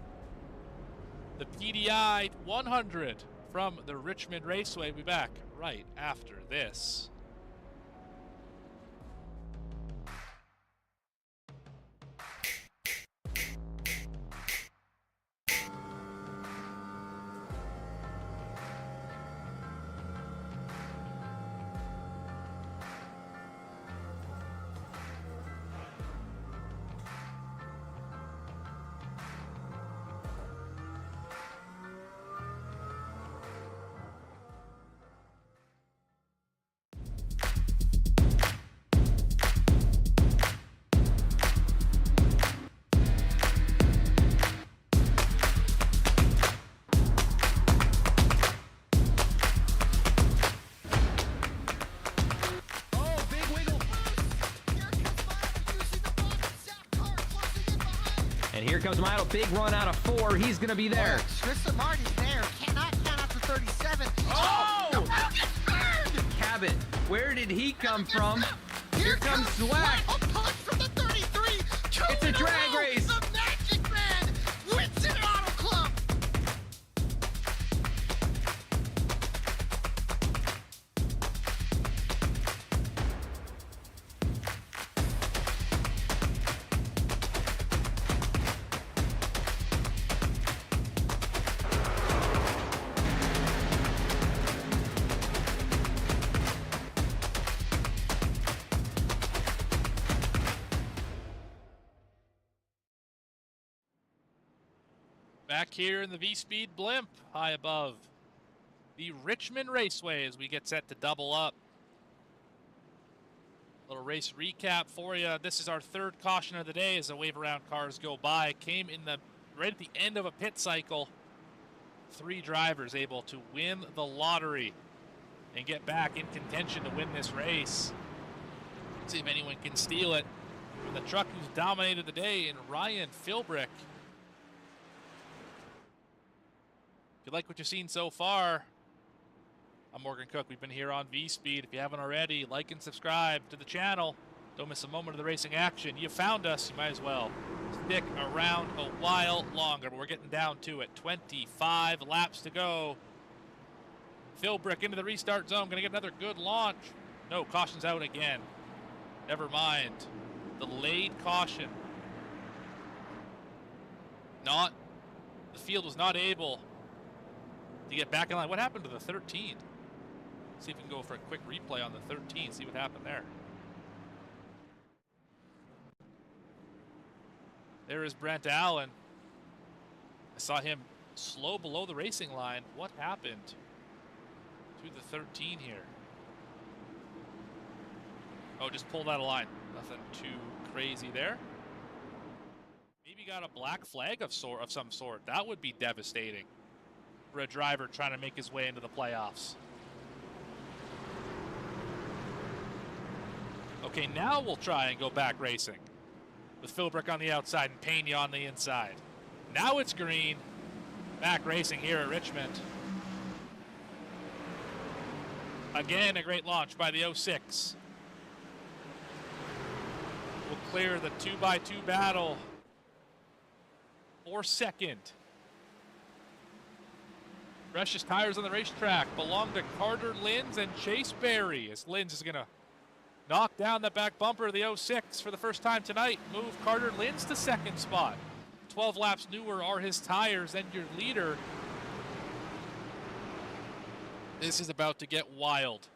The PDI 100 from the Richmond Raceway. We'll be back right after this. And here comes Milo, big run out of 4. He's going to be there. Tristan Martin's there. Cannot count after 37. Oh! The wheel gets burned! Cabot, where did he come from? Here comes Swack. A punch from the 33. It's a drag race. The Magic Man wins it Auto Club. Back here in the V-Speed blimp, high above the Richmond Raceway as we get set to double up. Little race recap for you. This is our third caution of the day as the wave around cars go by. Came in the right at the end of a pit cycle. 3 drivers able to win the lottery and get back in contention to win this race. See if anyone can steal it from the truck who's dominated the day in Ryan Philbrick. If you like what you've seen so far, I'm Morgan Cook. We've been here on V-Speed. If you haven't already, like and subscribe to the channel. Don't miss a moment of the racing action. You found us, you might as well stick around a while longer. But we're getting down to it. 25 laps to go. Philbrick into the restart zone. Going to get another good launch. No, caution's out again. Never mind. Delayed caution. The field was not able to get back in line. What happened to the 13? See if we can go for a quick replay on the 13, see what happened there. There is Brent Allen. I saw him slow below the racing line. What happened to the 13 here? Oh, just pulled out of line. Nothing too crazy there. Maybe got a black flag of some sort. That would be devastating for a driver trying to make his way into the playoffs. Okay, now we'll try and go back racing with Philbrick on the outside and Pena on the inside. Now it's green. Back racing here at Richmond. Again, a great launch by the 06. We'll clear the 2x2 battle for second. Freshest tires on the racetrack belong to Carter Linz and Chase Berry, as Linz is going to knock down the back bumper of the 06 for the first time tonight. Move Carter Linz to second spot. 12 laps newer are his tires than your leader. This is about to get wild.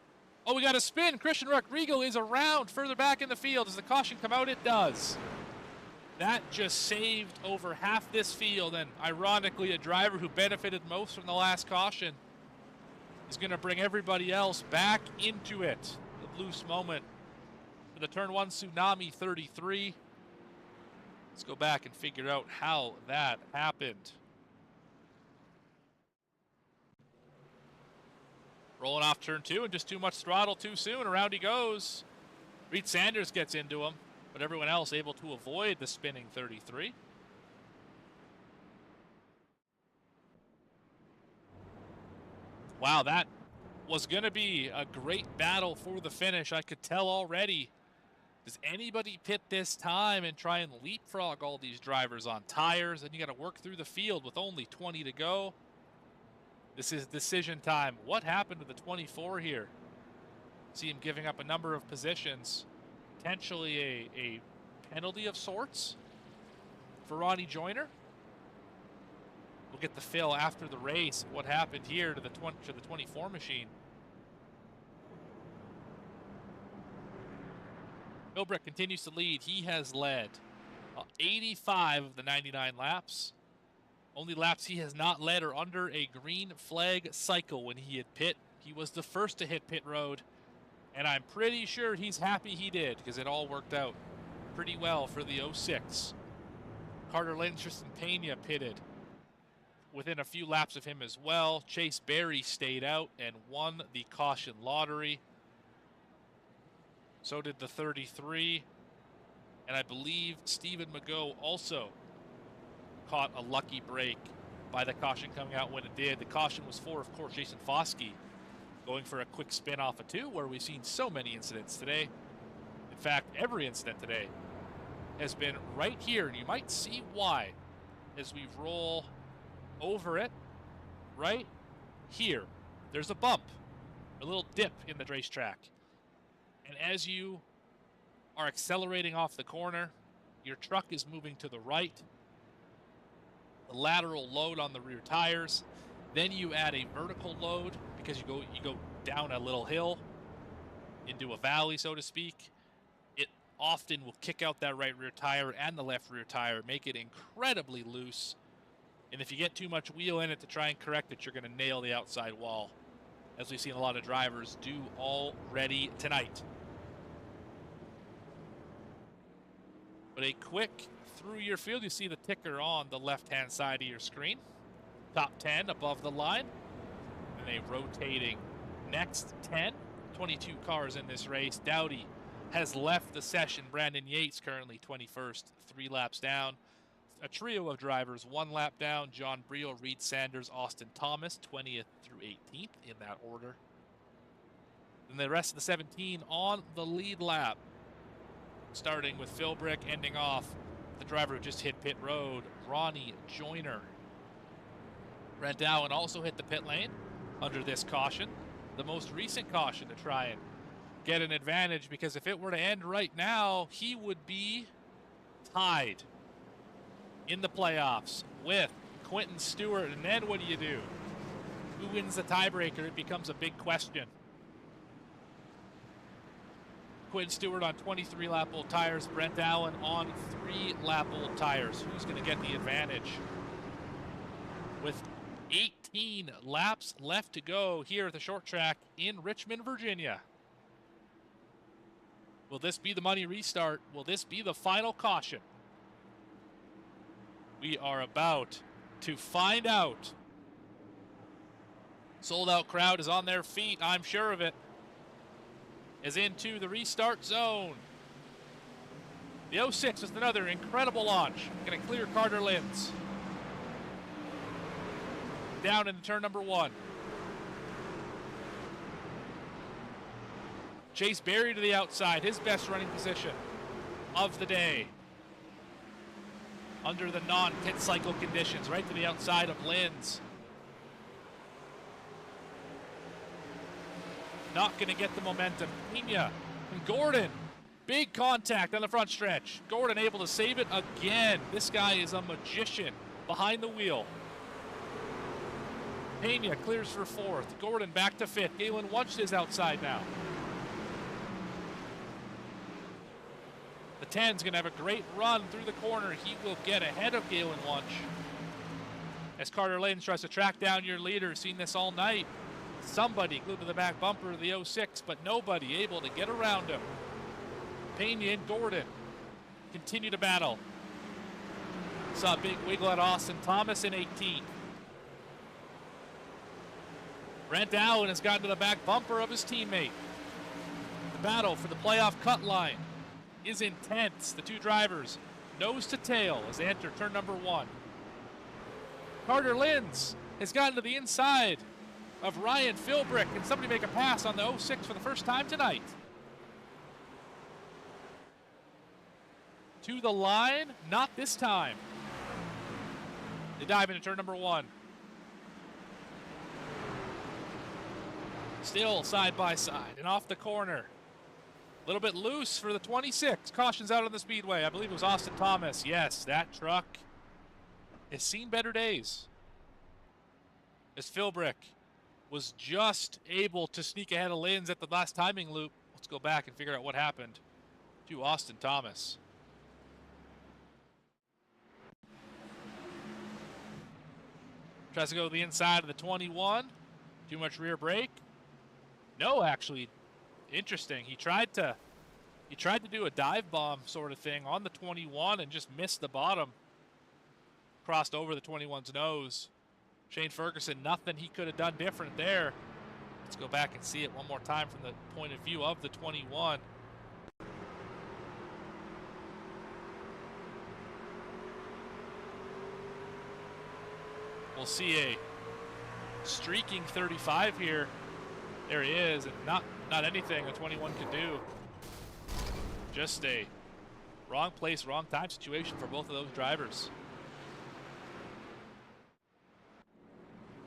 Oh, we got a spin. Christian Rodrigo is around further back in the field. Does the caution come out? It does. That just saved over half this field, and ironically, a driver who benefited most from the last caution is going to bring everybody else back into it. The loose moment for the Turn 1 Tsunami 33. Let's go back and figure out how that happened. Rolling off Turn 2 and just too much throttle too soon. Around he goes. Reed Sanders gets into him, but everyone else able to avoid the spinning 33. Wow, that was going to be a great battle for the finish. I could tell already. Does anybody pit this time and try and leapfrog all these drivers on tires? And you got to work through the field with only 20 to go. This is decision time. What happened to the 24 here? See him giving up a number of positions. Potentially a penalty of sorts for Ronnie Joyner. We'll get the fill after the race. What happened here to the 24 machine? Philbrick continues to lead. He has led 85 of the 99 laps. Only laps he has not led are under a green flag cycle when he hit pit. He was the first to hit pit road, and I'm pretty sure he's happy he did because it all worked out pretty well for the 06. Carter Linz, Tristan Pena pitted within a few laps of him as well. Chase Berry stayed out and won the caution lottery. So did the 33. And I believe Stephen Magot also caught a lucky break by the caution coming out when it did. The caution was for, of course, Jason Foskey going for a quick spin off of 2, where we've seen so many incidents today. In fact, every incident today has been right here, and you might see why as we roll over it. Right here, there's a bump, a little dip in the racetrack. And as you are accelerating off the corner, your truck is moving to the right. The lateral load on the rear tires. Then you add a vertical load because you go down a little hill into a valley, so to speak. It often will kick out that right rear tire and the left rear tire, make it incredibly loose. And if you get too much wheel in it to try and correct it, you're going to nail the outside wall, as we've seen a lot of drivers do already tonight. But a quick through your field, you see the ticker on the left-hand side of your screen. Top 10 above the line. And a rotating next 10. 22 cars in this race. Dowdy has left the session. Brandon Yates currently 21st, 3 laps down. A trio of drivers, 1 lap down. John Briel, Reed Sanders, Austin Thomas, 20th through 18th in that order. And the rest of the 17 on the lead lap. Starting with Philbrick, ending off the driver who just hit pit road, Ronnie Joyner. Brent Dowen also hit the pit lane under this caution. The most recent caution to try and get an advantage, because if it were to end right now, he would be tied in the playoffs with Quentin Stewart. And then what do? Who wins the tiebreaker? It becomes a big question. Quentin Stewart on 23 lap old tires, Brent Allen on 3 lap old tires. Who's going to get the advantage? With 18 laps left to go here at the short track in Richmond, Virginia. Will this be the money restart? Will this be the final caution? We are about to find out. Sold out crowd is on their feet, I'm sure of it. Is into the restart zone. The 06 is another incredible launch. Going to clear Carter Linz. Down in turn number 1. Chase Berry to the outside, his best running position of the day. Under the non-pit cycle conditions, right to the outside of Linz. Not going to get the momentum. Pena and Gordon. Big contact on the front stretch. Gordon able to save it again. This guy is a magician behind the wheel. Pena clears for 4th. Gordon back to 5th. Galen Wunsch is outside now. The 10's going to have a great run through the corner. He will get ahead of Galen Wunsch. As Carter Linz tries to track down your leader. Seen this all night. Somebody glued to the back bumper of the 06, but nobody able to get around him. Pena and Gordon continue to battle. Saw a big wiggle at Austin Thomas in 18th. Brent Allen has gotten to the back bumper of his teammate. The battle for the playoff cut line is intense. The 2 drivers nose to tail as they enter turn number 1. Carter Linz has gotten to the inside of Ryan Philbrick. Can somebody make a pass on the 06 for the first time tonight? To the line, not this time. They dive into turn number 1. Still side by side and off the corner. A little bit loose for the 26. Caution's out on the speedway. I believe it was Austin Thomas. Yes, that truck has seen better days. As Philbrick was just able to sneak ahead of Linz at the last timing loop. Let's go back and figure out what happened to Austin Thomas. Tries to go to the inside of the 21. Too much rear brake. No, actually, interesting. He tried to do a dive bomb sort of thing on the 21 and just missed the bottom. Crossed over the 21's nose. Shane Ferguson, nothing he could have done different there. Let's go back and see it one more time from the point of view of the 21. We'll see a streaking 35 here. There he is, and not anything a 21 can do. Just a wrong place, wrong time situation for both of those drivers.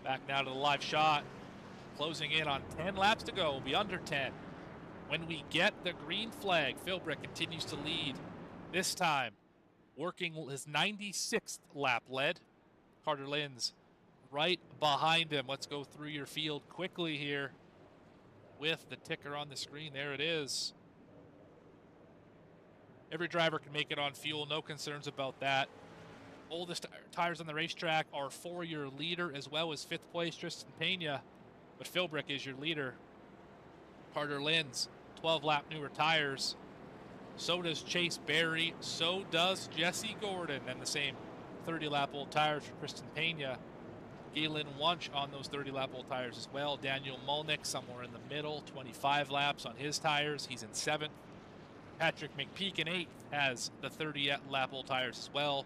Back now to the live shot. Closing in on 10 laps to go. We'll be under 10. When we get the green flag, Philbrick continues to lead. This time, working his 96th lap lead. Carter Linz right behind him. Let's go through your field quickly here with the ticker on the screen. There it is. Every driver can make it on fuel. No concerns about that. oldest tires on the racetrack are for your leader, as well as 5th place Tristan Pena. But Philbrick is your leader. Carter Linz, 12-lap newer tires. So does Chase Berry. So does Jesse Gordon. And the same 30-lap old tires for Tristan Pena. Galen Wunsch on those 30-lap old tires as well. Daniel Mulnick somewhere in the middle, 25 laps on his tires. He's in 7th. Patrick McPeak in 8th has the 30-lap old tires as well.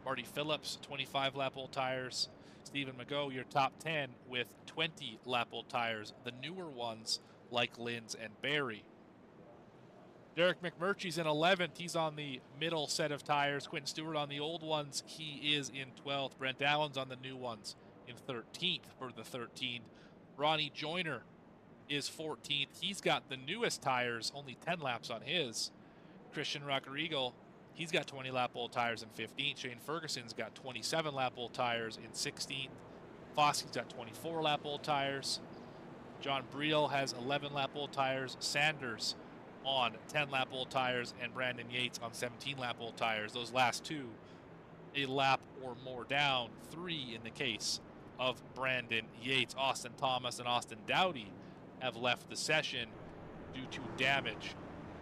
Marty Phillips, 25-lap old tires. Stephen Mago, your top 10 with 20-lap old tires, the newer ones like Linz and Barry. Derek McMurtry's in 11th. He's on the middle set of tires. Quentin Stewart on the old ones. He is in 12th. Brent Allen's on the new ones in 13th for the 13. Ronnie Joyner is 14th. He's got the newest tires, only 10 laps on his. Christian Rodrigo, he's got 20-lap old tires in 15th. Shane Ferguson's got 27-lap old tires in 16th. Foskey's got 24-lap old tires. John Briel has 11-lap old tires. Sanders on 10-lap old tires, and Brandon Yates on 17-lap old tires. Those last two, a lap or more down. 3 in the case of Brandon Yates. Austin Thomas and Austin Dowdy have left the session due to damage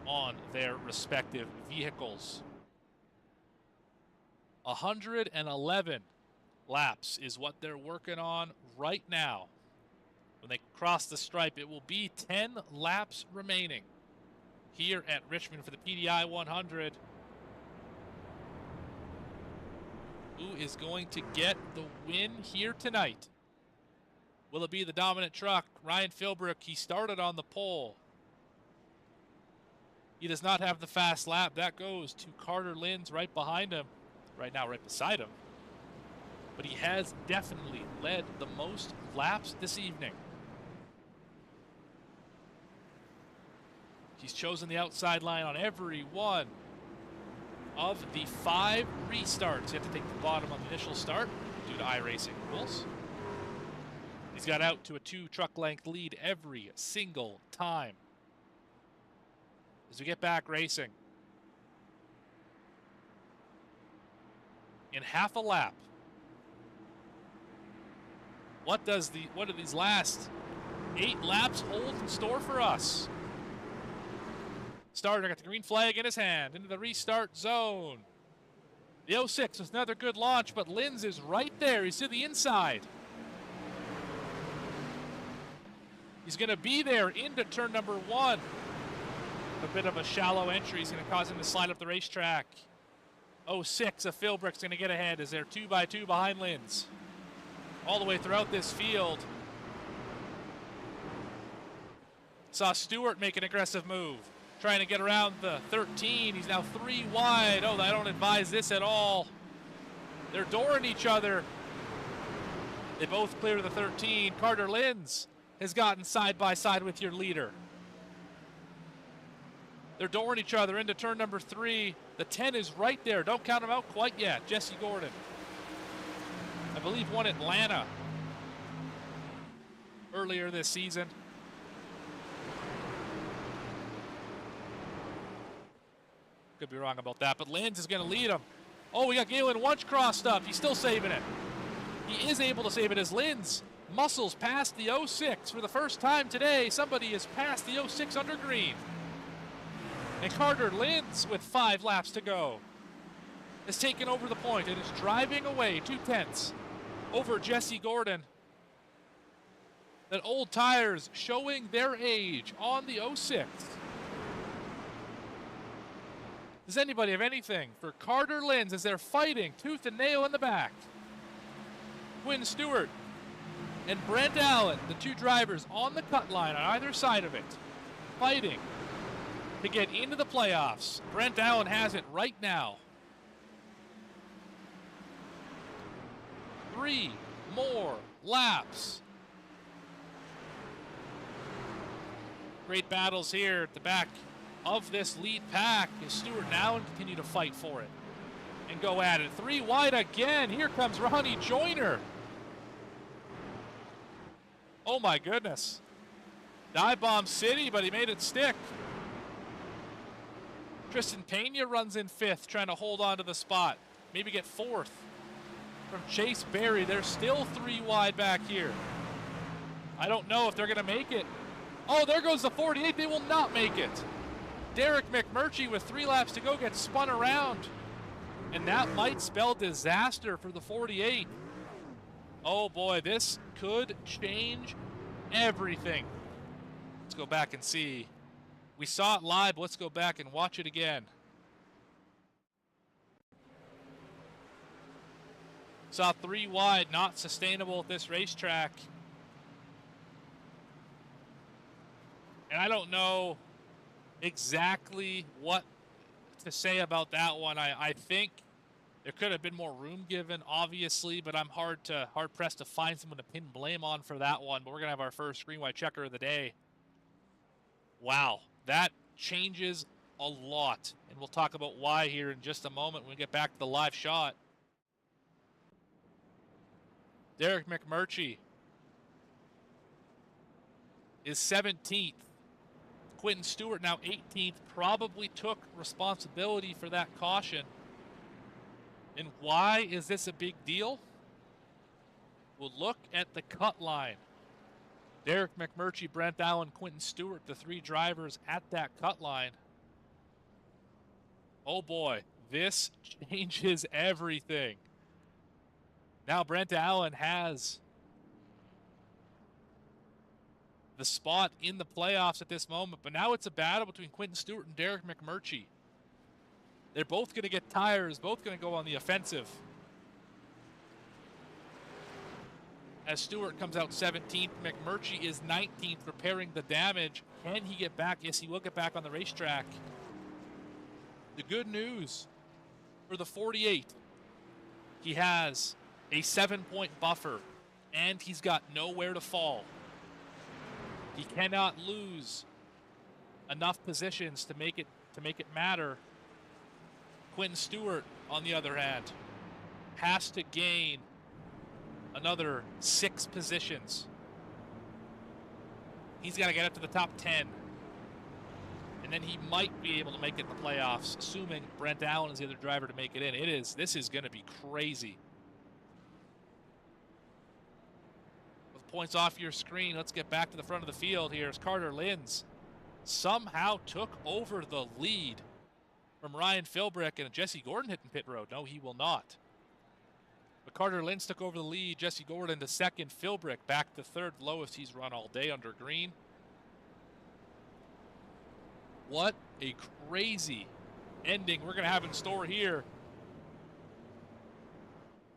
on their respective vehicles. 111 laps is what they're working on right now. When they cross the stripe, it will be 10 laps remaining here at Richmond for the PDI 100. Who is going to get the win here tonight? Will it be the dominant truck? Ryan Philbrick, he started on the pole. He does not have the fast lap. That goes to Carter Linz right behind him. Right now, right beside him. But he has definitely led the most laps this evening. He's chosen the outside line on every one of the 5 restarts. You have to take the bottom on the initial start due to iRacing rules. He's got out to a 2 truck length lead every single time. As we get back racing, in half a lap, what do these last 8 laps hold in store for us? Starter got the green flag in his hand, into the restart zone. The 06 was another good launch, but Linz is right there. He's to the inside. He's going to be there into turn number 1. A bit of a shallow entry is going to cause him to slide up the racetrack. 06 of Philbrick's going to get ahead as they're 2x2 behind Linz. All the way throughout this field. Saw Stewart make an aggressive move, trying to get around the 13. He's now 3 wide. Oh, I don't advise this at all. They're dooring each other. They both clear the 13. Carter Linz has gotten side by side with your leader. They're dooring each other into turn number 3. The 10 is right there. Don't count him out quite yet. Jesse Gordon, I believe, won Atlanta earlier this season. Could be wrong about that, but Linz is going to lead him. Oh, we got Galen Wunsch crossed up. He's still saving it. He is able to save it as Linz muscles past the 06 for the first time today. Somebody has passed the 06 under green. And Carter Linz, with 5 laps to go, has taken over the point and is driving away 2/10 over Jesse Gordon. That old tires showing their age on the 06. Does anybody have anything for Carter Linz as they're fighting tooth and nail in the back? Quinn Stewart and Brent Allen, the 2 drivers on the cut line on either side of it, fighting to get into the playoffs. Brent Allen has it right now. 3 more laps. Great battles here at the back of this lead pack as Stewart and Allen continue to fight for it and go at it. 3 wide again. Here comes Ronnie Joyner. Oh my goodness. Dive bomb city, but he made it stick. Tristan Pena runs in 5th, trying to hold on to the spot. maybe get fourth from Chase Berry. They're still 3 wide back here. I don't know if they're going to make it. Oh, there goes the 48. They will not make it. Derek McMurtry with 3 laps to go gets spun around. And that might spell disaster for the 48. Oh boy, this could change everything. Let's go back and see. We saw it live, but let's go back and watch it again. Saw 3 wide, not sustainable at this racetrack. And I don't know exactly what to say about that one. I think there could have been more room given, obviously, but I'm hard pressed to find someone to pin blame on for that one. But we're gonna have our first green white checker of the day. Wow, that changes a lot, and we'll talk about why here in just a moment when we get back to the live shot. Derek McMurtry is 17th. Quentin Stewart now 18th, probably took responsibility for that caution. And why is this a big deal? We'll look at the cut line. Derek McMurtry, Brent Allen, Quentin Stewart, the 3 drivers at that cut line. Oh boy, this changes everything. Now Brent Allen has the spot in the playoffs at this moment, but now it's a battle between Quentin Stewart and Derek McMurtry. They're both going to get tires, both going to go on the offensive. As Stewart comes out 17th, McMurtry is 19th, repairing the damage. Can he get back? Yes, he will get back on the racetrack. The good news for the 48, he has a 7-point buffer, and he's got nowhere to fall. He cannot lose enough positions to make it matter. Quentin Stewart, on the other hand, has to gain another 6 positions. He's got to get up to the top 10. And then he might be able to make it in the playoffs, assuming Brent Allen is the other driver to make it in. This is going to be crazy. With points off your screen, let's get back to the front of the field here as Carter Linz somehow took over the lead from Ryan Philbrick, and Jesse Gordon hitting pit road. No, he will not. But Carter Linz took over the lead. Jesse Gordon to second. Philbrick back to third, lowest he's run all day under green. What a crazy ending we're going to have in store here.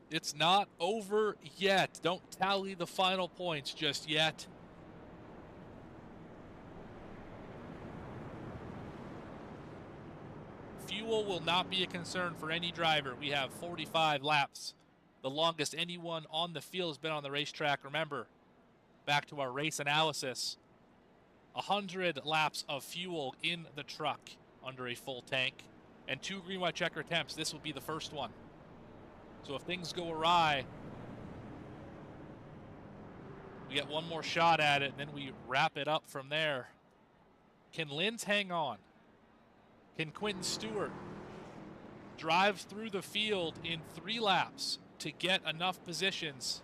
It's not over yet. Don't tally the final points just yet. Fuel will not be a concern for any driver. We have 45 laps. The longest anyone on the field has been on the racetrack. Remember, back to our race analysis, 100 laps of fuel in the truck under a full tank, and 2 green white checker attempts. This will be the first one. So if things go awry, we get one more shot at it, and then we wrap it up from there. Can Linz hang on? Can Quentin Stewart drive through the field in 3 laps to get enough positions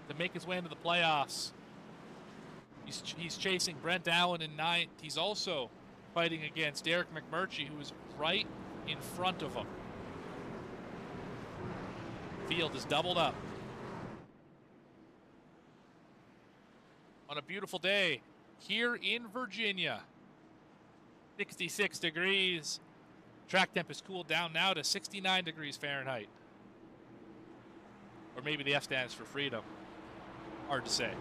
to make his way into the playoffs? He's chasing Brent Allen in 9th. He's also fighting against Derek McMurtry, who is right in front of him. Field is doubled up. On a beautiful day here in Virginia. 66 degrees. Track temp is cooled down now to 69 degrees Fahrenheit. Or maybe the F stands for freedom. Hard to say.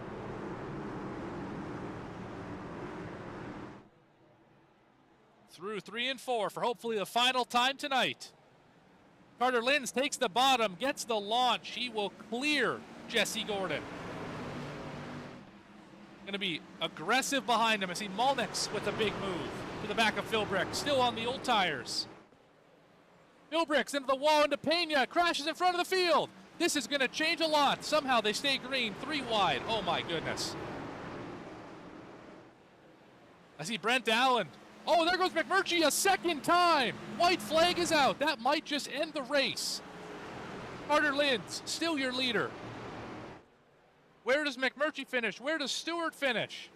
Through 3 and 4 for hopefully the final time tonight. Carter Linz takes the bottom, gets the launch. He will clear Jesse Gordon. Going to be aggressive behind him. I see Molnix with a big move to the back of Philbrick, still on the old tires. Philbrick's into the wall, into Pena, crashes in front of the field. This is going to change a lot. Somehow they stay green, 3 wide. Oh my goodness. I see Brent Allen Oh, there goes McMurtry a second time. White flag is out. That might just end the race. Carter Linz, still your leader. Where does McMurtry finish? Where does Stewart finish?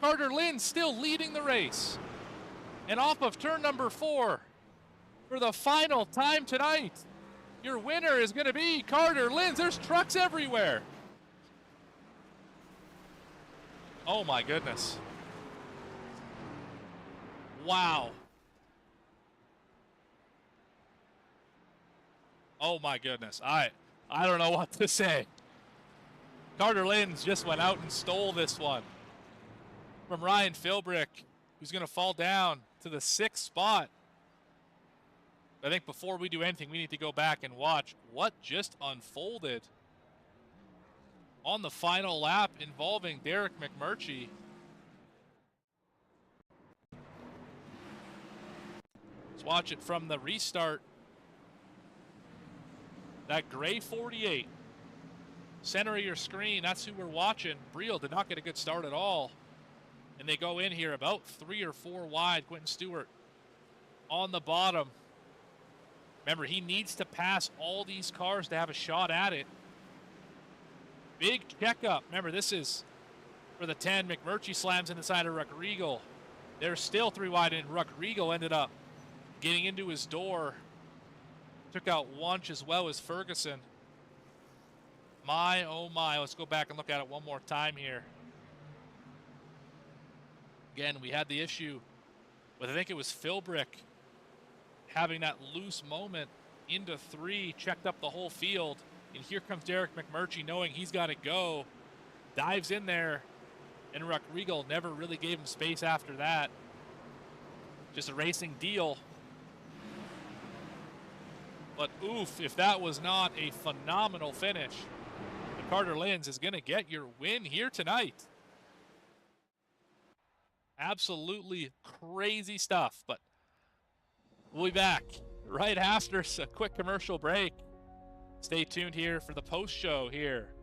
Carter Linz still leading the race. And off of turn number 4, for the final time tonight, your winner is going to be Carter Linz. There's trucks everywhere. Oh my goodness. Wow. Oh my goodness. I don't know what to say. Carter Linz just went out and stole this one from Ryan Philbrick, who's going to fall down to the 6th spot. I think before we do anything, we need to go back and watch what just unfolded on the final lap involving Derek McMurtry. Let's watch it from the restart. That gray 48, center of your screen, that's who we're watching. Briel did not get a good start at all. And they go in here about 3 or 4 wide. Quentin Stewart on the bottom. Remember, he needs to pass all these cars to have a shot at it. Big checkup. Remember, this is for the 10. McMurtry slams in the side of Ruck Regal. They're still 3 wide, and Ruck Regal ended up getting into his door. Took out Wunsch as well as Ferguson. My, oh my. Let's go back and look at it one more time here. Again, we had the issue with, I think it was Philbrick, having that loose moment into 3, checked up the whole field. And here comes Derek McMurtry knowing he's got to go. Dives in there, and Ruck Regal never really gave him space after that. Just a racing deal. But oof, if that was not a phenomenal finish. And Carter Linz is going to get your win here tonight. Absolutely crazy stuff, but we'll be back right after a quick commercial break. Stay tuned here for the post show here.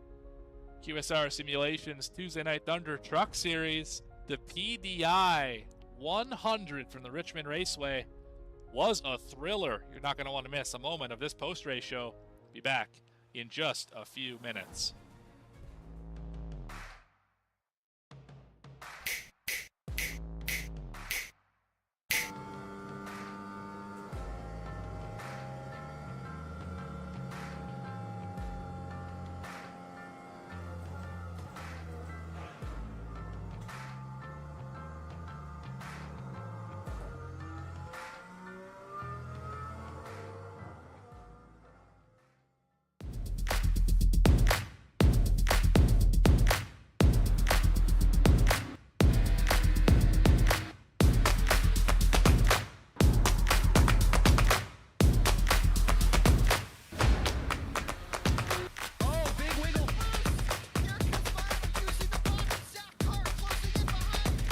QSR Simulations Tuesday Night Thunder Truck Series. The PDI 100 from the Richmond Raceway was a thriller. You're not going to want to miss a moment of this post-race show. Be back in just a few minutes.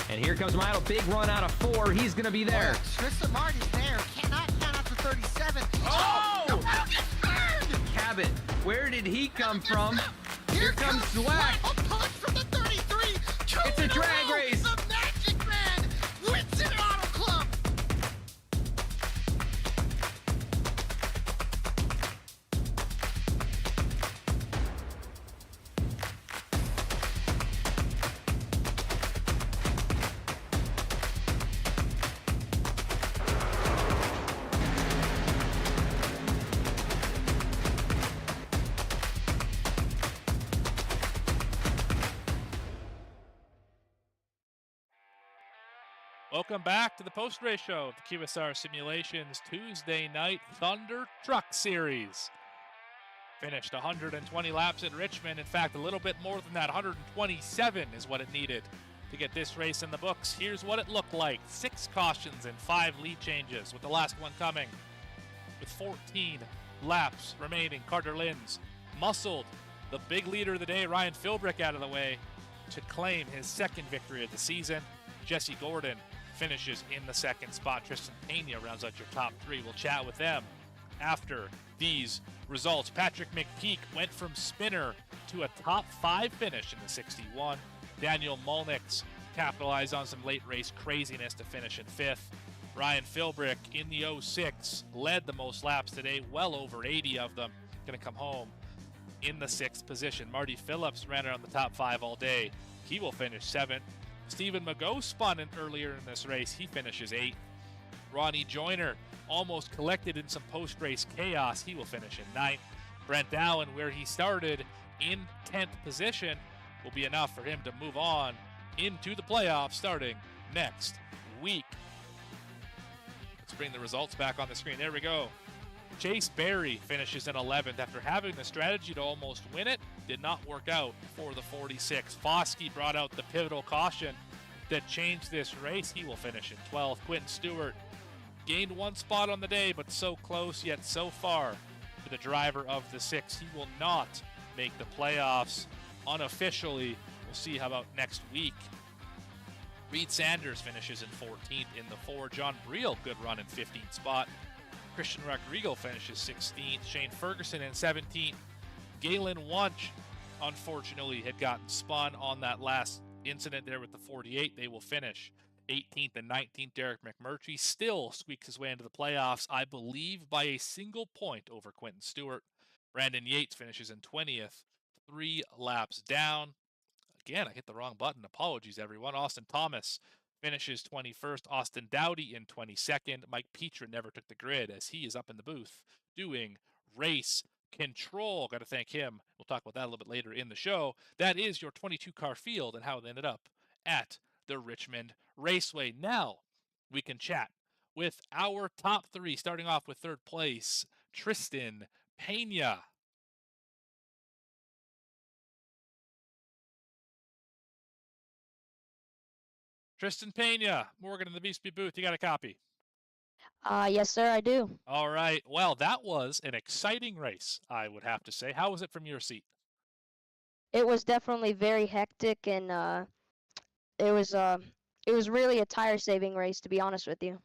And here comes Milo. Big run out of 4. He's going to be there. Tristan Martin's there. Cannot count out to 37. Oh! The Milo gets burned! Cabot, where did he come from? Here comes Zwack. A punch from the 33. It's a drag race. The Magic Man wins it at Auto Club. Welcome back to the post-race show of the QSR Simulations Tuesday Night Thunder Truck Series. Finished 120 laps at Richmond. In fact, a little bit more than that. 127 is what it needed to get this race in the books. Here's what it looked like. 6 cautions and 5 lead changes, with the last one coming with 14 laps remaining. Carter Linz muscled the big leader of the day, Ryan Philbrick, out of the way to claim his 2nd victory of the season. Jesse Gordon finishes in the 2nd spot. Tristan Pena rounds out your top 3. We'll chat with them after these results. Patrick McPeak went from spinner to a top 5 finish in the 61. Daniel Molnix capitalized on some late race craziness to finish in 5th. Ryan Philbrick in the 06 led the most laps today, well over 80 of them. Going to come home in the 6th position. Marty Phillips ran around the top 5 all day. He will finish 7th. Stephen Magot spun in earlier in this race. He finishes 8th. Ronnie Joyner almost collected in some post-race chaos. He will finish in 9th. Brent Allen, where he started in 10th position, will be enough for him to move on into the playoffs starting next week. Let's bring the results back on the screen. There we go. Chase Berry finishes in 11th after having the strategy to almost win it. Did not work out for the 46. Foskey brought out the pivotal caution that changed this race. He will finish in 12th. Quentin Stewart gained 1 spot on the day, but so close yet so far for the driver of the 6. He will not make the playoffs unofficially. We'll see how about next week. Reed Sanders finishes in 14th in the 4. John Briel, good run in 15th spot. Christian Rodrigo finishes 16th. Shane Ferguson in 17th. Galen Wunsch, unfortunately, had gotten spun on that last incident there with the 48. They will finish 18th and 19th. Derek McMurtry still squeaks his way into the playoffs, I believe, by a single point over Quentin Stewart. Brandon Yates finishes in 20th, 3 laps down. Again, I hit the wrong button. Apologies, everyone. Austin Thomas finishes 21st. Austin Dowdy in 22nd. Mike Petra never took the grid as he is up in the booth doing race control. Got to thank him. We'll talk about that a little bit later in the show. That is your 22-car field and how it ended up at the Richmond Raceway. Now we can chat with our top 3, starting off with 3rd place, Tristan Pena. Tristan Pena, Morgan in the VSP booth. You got a copy? Yes, sir, I do. All right. Well, that was an exciting race, I would have to say. How was it from your seat? It was definitely very hectic, and it was really a tire-saving race, to be honest with you.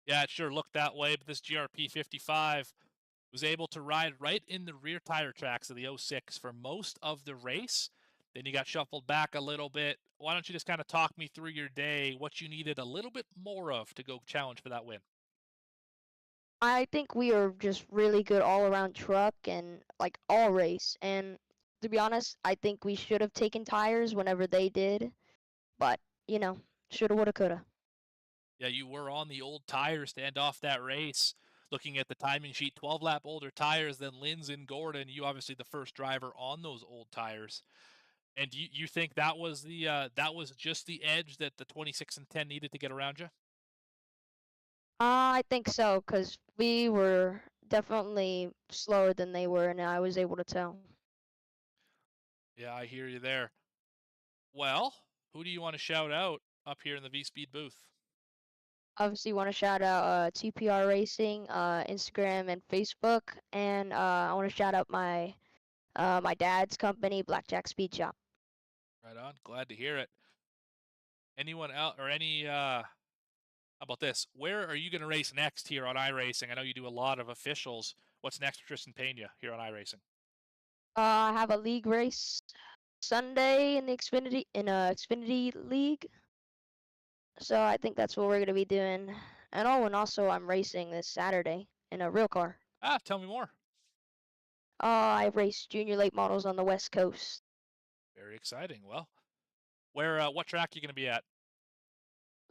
Yeah, it sure looked that way, but this GRP 55 was able to ride right in the rear tire tracks of the 06 for most of the race. Then you got shuffled back a little bit. Why don't you just kind of talk me through your day, what you needed a little bit more of to go challenge for that win? I think we are just really good all-around truck and like all race. And to be honest, I think we should have taken tires whenever they did, but you know, shoulda, woulda, coulda. Yeah, you were on the old tires to end off that race. Looking at the timing sheet, 12-lap older tires than Linz and Gordon. You obviously the first driver on those old tires. And you think that was just the edge that the 26 and 10 needed to get around you? I think so, because we were definitely slower than they were, and I was able to tell. Yeah, I hear you there. Well, who do you want to shout out up here in the V-Speed booth? Obviously, want to shout out TPR Racing, Instagram and Facebook, and I want to shout out my my dad's company, Blackjack Speed Shop. Right on. Glad to hear it. Anyone else or any how about this? Where are you going to race next here on iRacing? I know you do a lot of officials. What's next for Tristan Pena here on iRacing? I have a league race Sunday in the Xfinity League. So I think that's what we're going to be doing. And also I'm racing this Saturday in a real car. Tell me more. I race junior late models on the West Coast. Very exciting. Well, what track are you going to be at?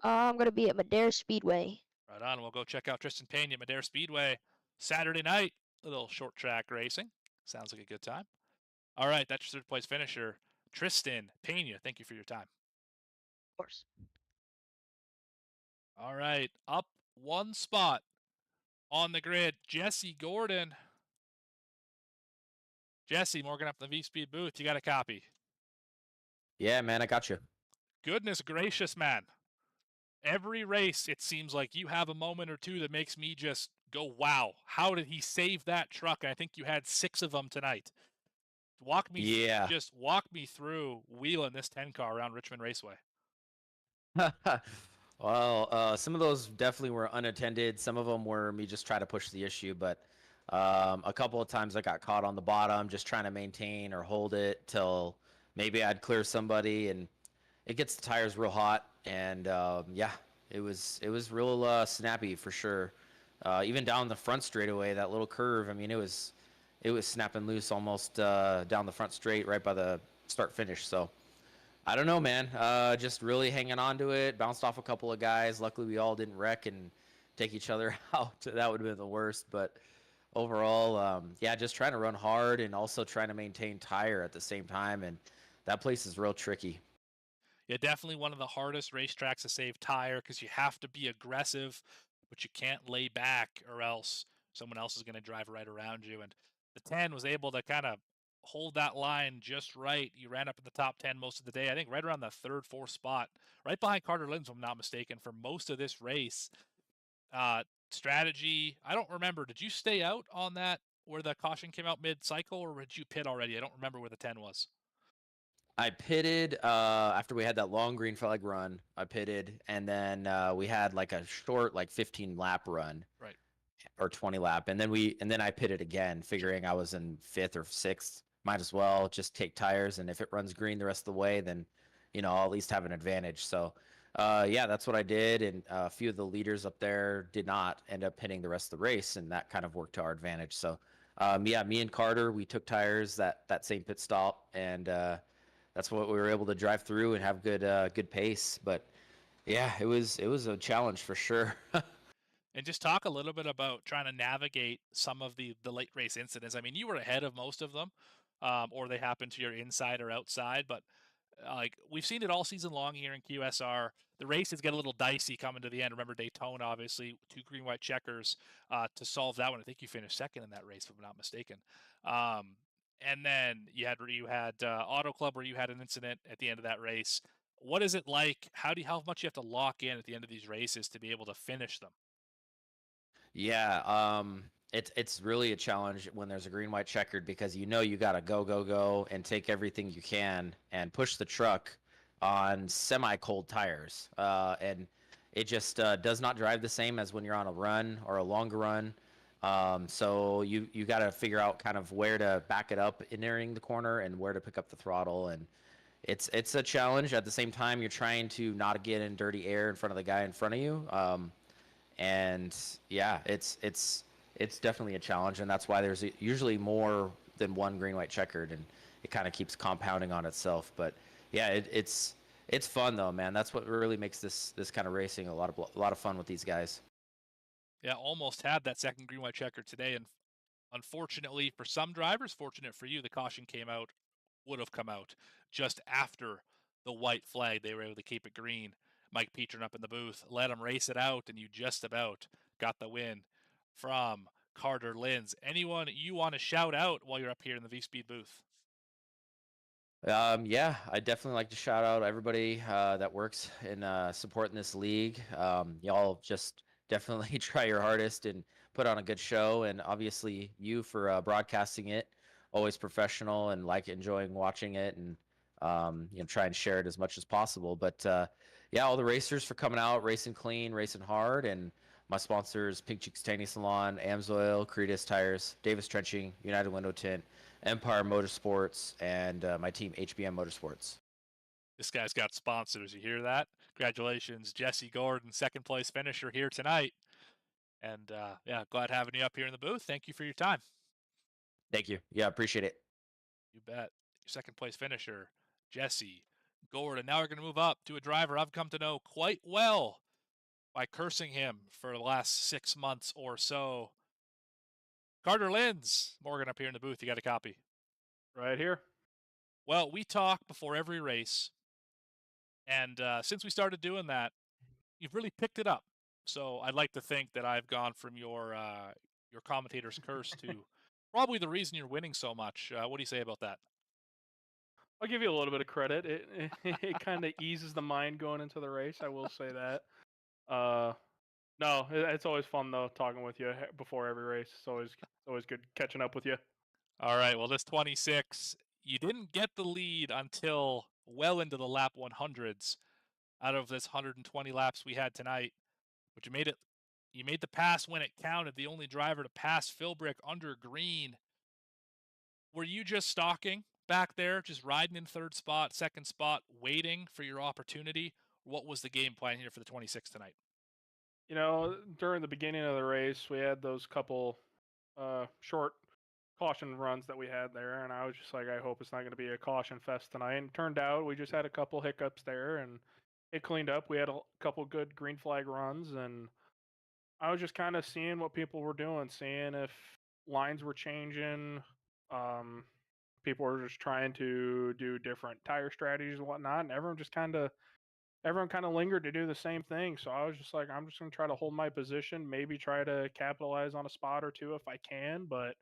I'm going to be at Madera Speedway. Right on. We'll go check out Tristan Pena at Madera Speedway Saturday night. A little short track racing. Sounds like a good time. All right, that's your 3rd place finisher, Tristan Pena. Thank you for your time. Of course. All right, up 1 spot on the grid, Jesse Gordon. Jesse, Morgan up in the V-Speed booth. You got a copy? Yeah, man, I got you. Goodness gracious, man. Every race, it seems like you have a moment or two that makes me just go, wow, how did he save that truck? I think you had 6 of them tonight. Walk me through wheeling this 10-car around Richmond Raceway. Well, some of those definitely were unattended. Some of them were me just trying to push the issue, but a couple of times I got caught on the bottom just trying to maintain or hold it till maybe I'd clear somebody, and it gets the tires real hot. and yeah, it was real snappy for sure. Even down the front straightaway, that little curve. I mean, it was snapping loose almost down the front straight right by the start finish. So I don't know, man. Just really hanging on to it. Bounced off a couple of guys. Luckily, we all didn't wreck and take each other out. That would have been the worst. But overall, yeah, just trying to run hard and also trying to maintain tire at the same time. And that place is real tricky. Yeah, definitely one of the hardest racetracks to save tire because you have to be aggressive, but you can't lay back or else someone else is going to drive right around you. And the 10 was able to kind of hold that line just right. You ran up in the top 10 most of the day. I think right around the third, fourth spot, right behind Carter Lins, if I'm not mistaken, for most of this race. Strategy, I don't remember. Did you stay out on that where the caution came out mid-cycle, or did you pit already? I don't remember where the 10 was. I pitted after we had that long green flag run. I pitted, and then we had like a short, like 15 lap run, Right. or 20 lap, and then I pitted again, figuring I was in 5th or 6th. Might as well just take tires, and if it runs green the rest of the way, then I'll at least have an advantage. So yeah, that's what I did, and a few of the leaders up there did not end up pitting the rest of the race, and that kind of worked to our advantage. So yeah, me and Carter, we took tires that same pit stop, and that's what we were able to drive through and have good pace. But yeah, it was a challenge for sure. And just talk a little bit about trying to navigate some of the late race incidents. I mean, you were ahead of most of them, or they happened to your inside or outside. But like we've seen it all season long here in QSR. The races get a little dicey coming to the end. Remember Daytona, obviously, 2 green white checkers to solve that one. I think you finished second in that race, if I'm not mistaken. And then you had Auto Club where you had an incident at the end of that race. What is it like? How much you have to lock in at the end of these races to be able to finish them? Yeah, it's really a challenge when there's a green white checkered, because you gotta go and take everything you can and push the truck on semi-cold tires. And it just does not drive the same as when you're on a run or a longer run. So you got to figure out kind of where to back it up in entering the corner and where to pick up the throttle, and it's a challenge. At the same time, you're trying to not get in dirty air in front of the guy in front of you. And yeah, it's definitely a challenge, and that's why there's usually more than one green white checkered, and it kind of keeps compounding on itself. But yeah, it's fun though, man. That's what really makes this kind of racing a lot of fun with these guys. Yeah, almost had that second green white checker today, and unfortunately for some drivers, fortunate for you, the caution would have come out just after the white flag. They were able to keep it green. Mike Petrin up in the booth, let him race it out, and you just about got the win from Carter Lins. Anyone you want to shout out while you're up here in the V-Speed booth? Yeah, I definitely like to shout out everybody that works in supporting this league. Y'all just definitely try your hardest and put on a good show, and obviously you for broadcasting it. Always professional, and like enjoying watching it, and try and share it as much as possible. But yeah, all the racers for coming out, racing clean, racing hard, and my sponsors: Pink Cheeks Tanning Salon, Amsoil, Creedus Tires, Davis Trenching, United Window Tint, Empire Motorsports, and my team HBM Motorsports. This guy's got sponsors. You hear that? Congratulations, Jesse Gordon, second place finisher here tonight. And yeah, glad having you up here in the booth. Thank you for your time. Thank you. Yeah, appreciate it. You bet. Your second place finisher, Jesse Gordon. Now we're going to move up to a driver I've come to know quite well by cursing him for the last 6 months or so. Carter Lins. Morgan up here in the booth. You got a copy? Right here. Well, we talk before every race. And since we started doing that, you've really picked it up. So I'd like to think that I've gone from your commentator's curse to probably the reason you're winning so much. What do you say about that? I'll give you a little bit of credit. It kind of eases the mind going into the race. I will say that. No, it's always fun though talking with you before every race. It's always good catching up with you. All right. Well, this 26, you didn't get the lead until well into the lap 100s out of this 120 laps we had tonight, but you made the pass when it counted, the only driver to pass Philbrick under green. Were you just stalking back there, just riding in third spot, second spot, waiting for your opportunity, what was the game plan here for the 26th tonight? You know, during the beginning of the race, we had those couple short caution runs that we had there, and I was just like, I hope it's not going to be a caution fest tonight. And it turned out we just had a couple hiccups there, and it cleaned up. We had a couple good green flag runs, and I was just kind of seeing what people were doing, seeing if lines were changing. People were just trying to do different tire strategies and whatnot, and everyone kind of lingered to do the same thing. So I was just like, I'm just going to try to hold my position, maybe try to capitalize on a spot or two if I can. But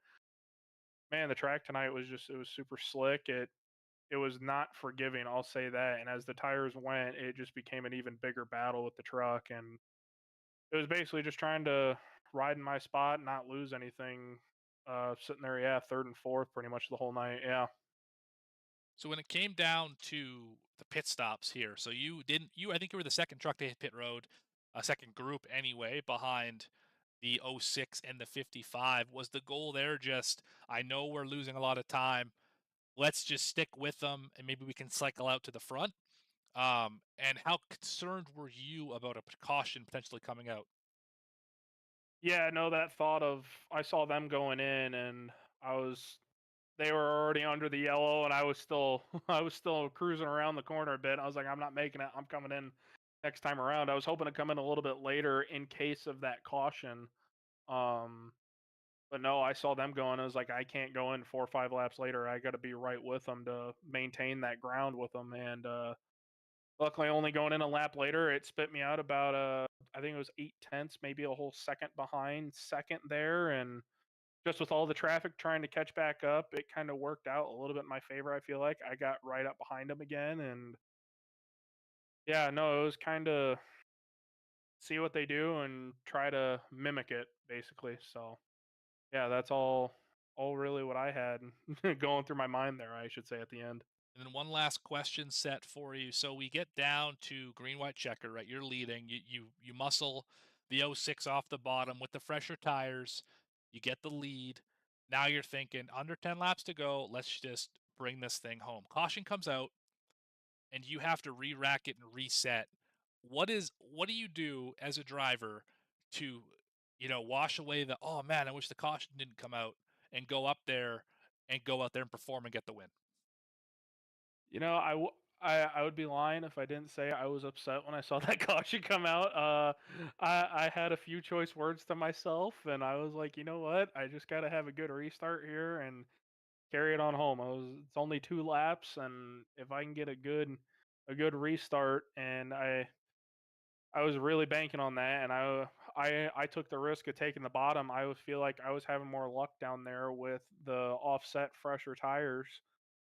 man, the track tonight was it was super slick. It was not forgiving, I'll say that. And as the tires went, it just became an even bigger battle with the truck. And it was basically just trying to ride in my spot, not lose anything. Sitting there, yeah, third and fourth pretty much the whole night. Yeah. So when it came down to the pit stops here, so I think you were the second truck to hit pit road, a second group anyway, behind the 06 and the 55. Was the goal there just, I know we're losing a lot of time, let's just stick with them and maybe we can cycle out to the front? And how concerned were you about a precaution potentially coming out? Yeah, no, that thought of I saw them going in and they were already under the yellow and I was still I was still cruising around the corner a bit. I was like, I'm not making it. I'm coming in next time around. I was hoping to come in a little bit later in case of that caution. Um but no, I saw them going. I was like, I can't go in 4 or 5 laps later. I got to be right with them to maintain that ground with them. And luckily, only going in a lap later, it spit me out about I think it was 8 tenths, maybe a whole second behind second there. And just with all the traffic trying to catch back up, it kind of worked out a little bit in my favor. I feel like I got right up behind them again, and yeah, no, it was kind of see what they do and try to mimic it basically. So yeah, that's all really what I had going through my mind there, I should say, at the end. And then one last question set for you. So we get down to green white checker, right? You're leading. You muscle the 06 off the bottom with the fresher tires. You get the lead. Now you're thinking under 10 laps to go. Let's just bring this thing home. Caution comes out, and you have to re-rack it and reset. What do you do as a driver to, wash away the, oh man, I wish the caution didn't come out, and go out there and perform and get the win? You know, I would be lying if I didn't say I was upset when I saw that caution come out. I had a few choice words to myself, and I was like, you know what? I just got to have a good restart here and carry it on home. It's only 2 laps, and if I can get a good restart, and I was really banking on that, and I took the risk of taking the bottom. I would feel like I was having more luck down there with the offset fresher tires,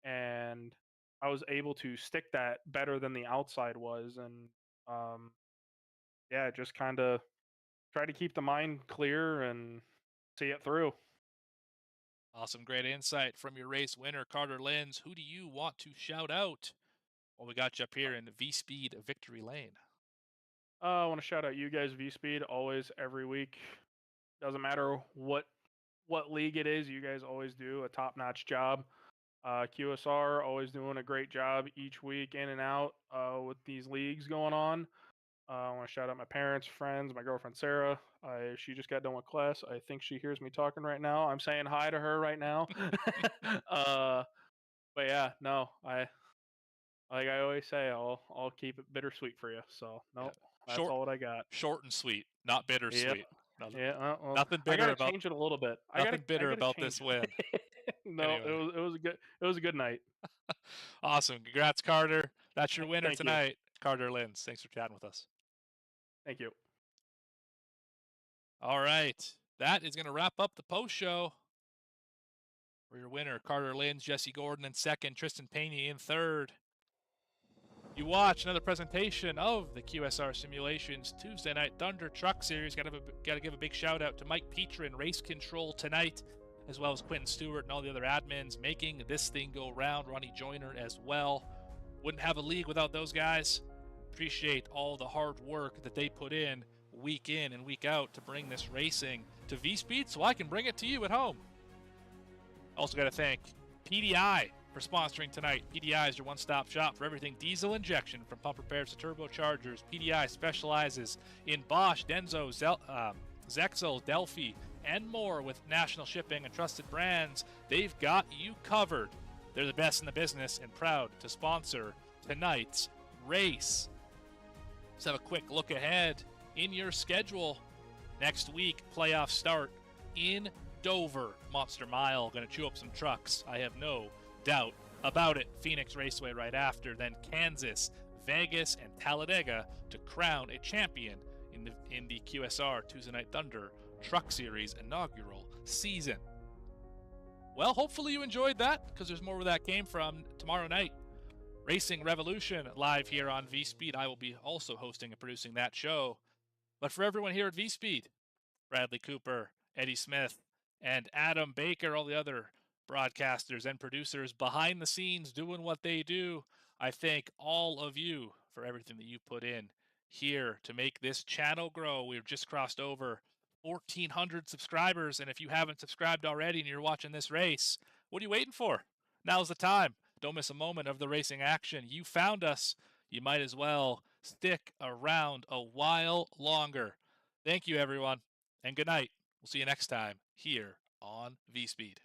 and I was able to stick that better than the outside was, and yeah, just kind of try to keep the mind clear and see it through. Awesome. Great insight from your race winner, Carter Lenz. Who do you want to shout out? Well, we got you up here in V-Speed Victory Lane. I want to shout out you guys, V Speed, always every week. Doesn't matter what league it is, you guys always do a top-notch job. QSR always doing a great job each week in and out with these leagues going on. I want to shout out my parents, friends, my girlfriend Sarah. She just got done with class. I think she hears me talking right now. I'm saying hi to her right now. But yeah, no, like I always say, I'll keep it bittersweet for you. So no, that's all what I got. Short and sweet, not bittersweet. Yeah, well, nothing bitter I gotta about. change it a little bit. Nothing bitter about this win. No, Anyway. it was a good night. Awesome. Congrats, Carter. That's your winner Thank you. tonight, Carter Lenz. Thanks for chatting with us. Thank you. All right. That is going to wrap up the post show. For your winner, Carter Lenz, Jesse Gordon in second, Tristan Payne in third. You watch another presentation of the QSR Simulations Tuesday Night Thunder Truck Series. Got to give a big shout out to Mike Petra in race control tonight, as well as Quentin Stewart and all the other admins making this thing go round. Ronnie Joyner as well. Wouldn't have a league without those guys. Appreciate all the hard work that they put in and week out to bring this racing to V-Speed so I can bring it to you at home. Also got to thank PDI for sponsoring tonight. PDI is your one-stop shop for everything diesel injection, from pump repairs to turbochargers. PDI specializes in Bosch, Denso, Zexel, Delphi, and more. With national shipping and trusted brands, they've got you covered. They're the best in the business and proud to sponsor tonight's race. Let's have a quick look ahead in your schedule. Next week, playoff start in Dover. Monster Mile, going to chew up some trucks. I have no doubt about it. Phoenix Raceway right after. Then Kansas, Vegas, and Talladega to crown a champion in the QSR Tuesday Night Thunder Truck Series inaugural season. Well, hopefully you enjoyed that, because there's more where that came from. Tomorrow night, Racing Revolution live here on V-Speed. I will be also hosting and producing that show. But for everyone here at V-Speed, Bradley Cooper, Eddie Smith, and Adam Baker, all the other broadcasters and producers behind the scenes doing what they do, I thank all of you for everything that you put in here to make this channel grow. We've just crossed over 1,400 subscribers, and if you haven't subscribed already and you're watching this race, what are you waiting for? Now's the time. Don't miss a moment of the racing action. You found us. You might as well stick around a while longer. Thank you, everyone, and good night. We'll see you next time here on V-Speed.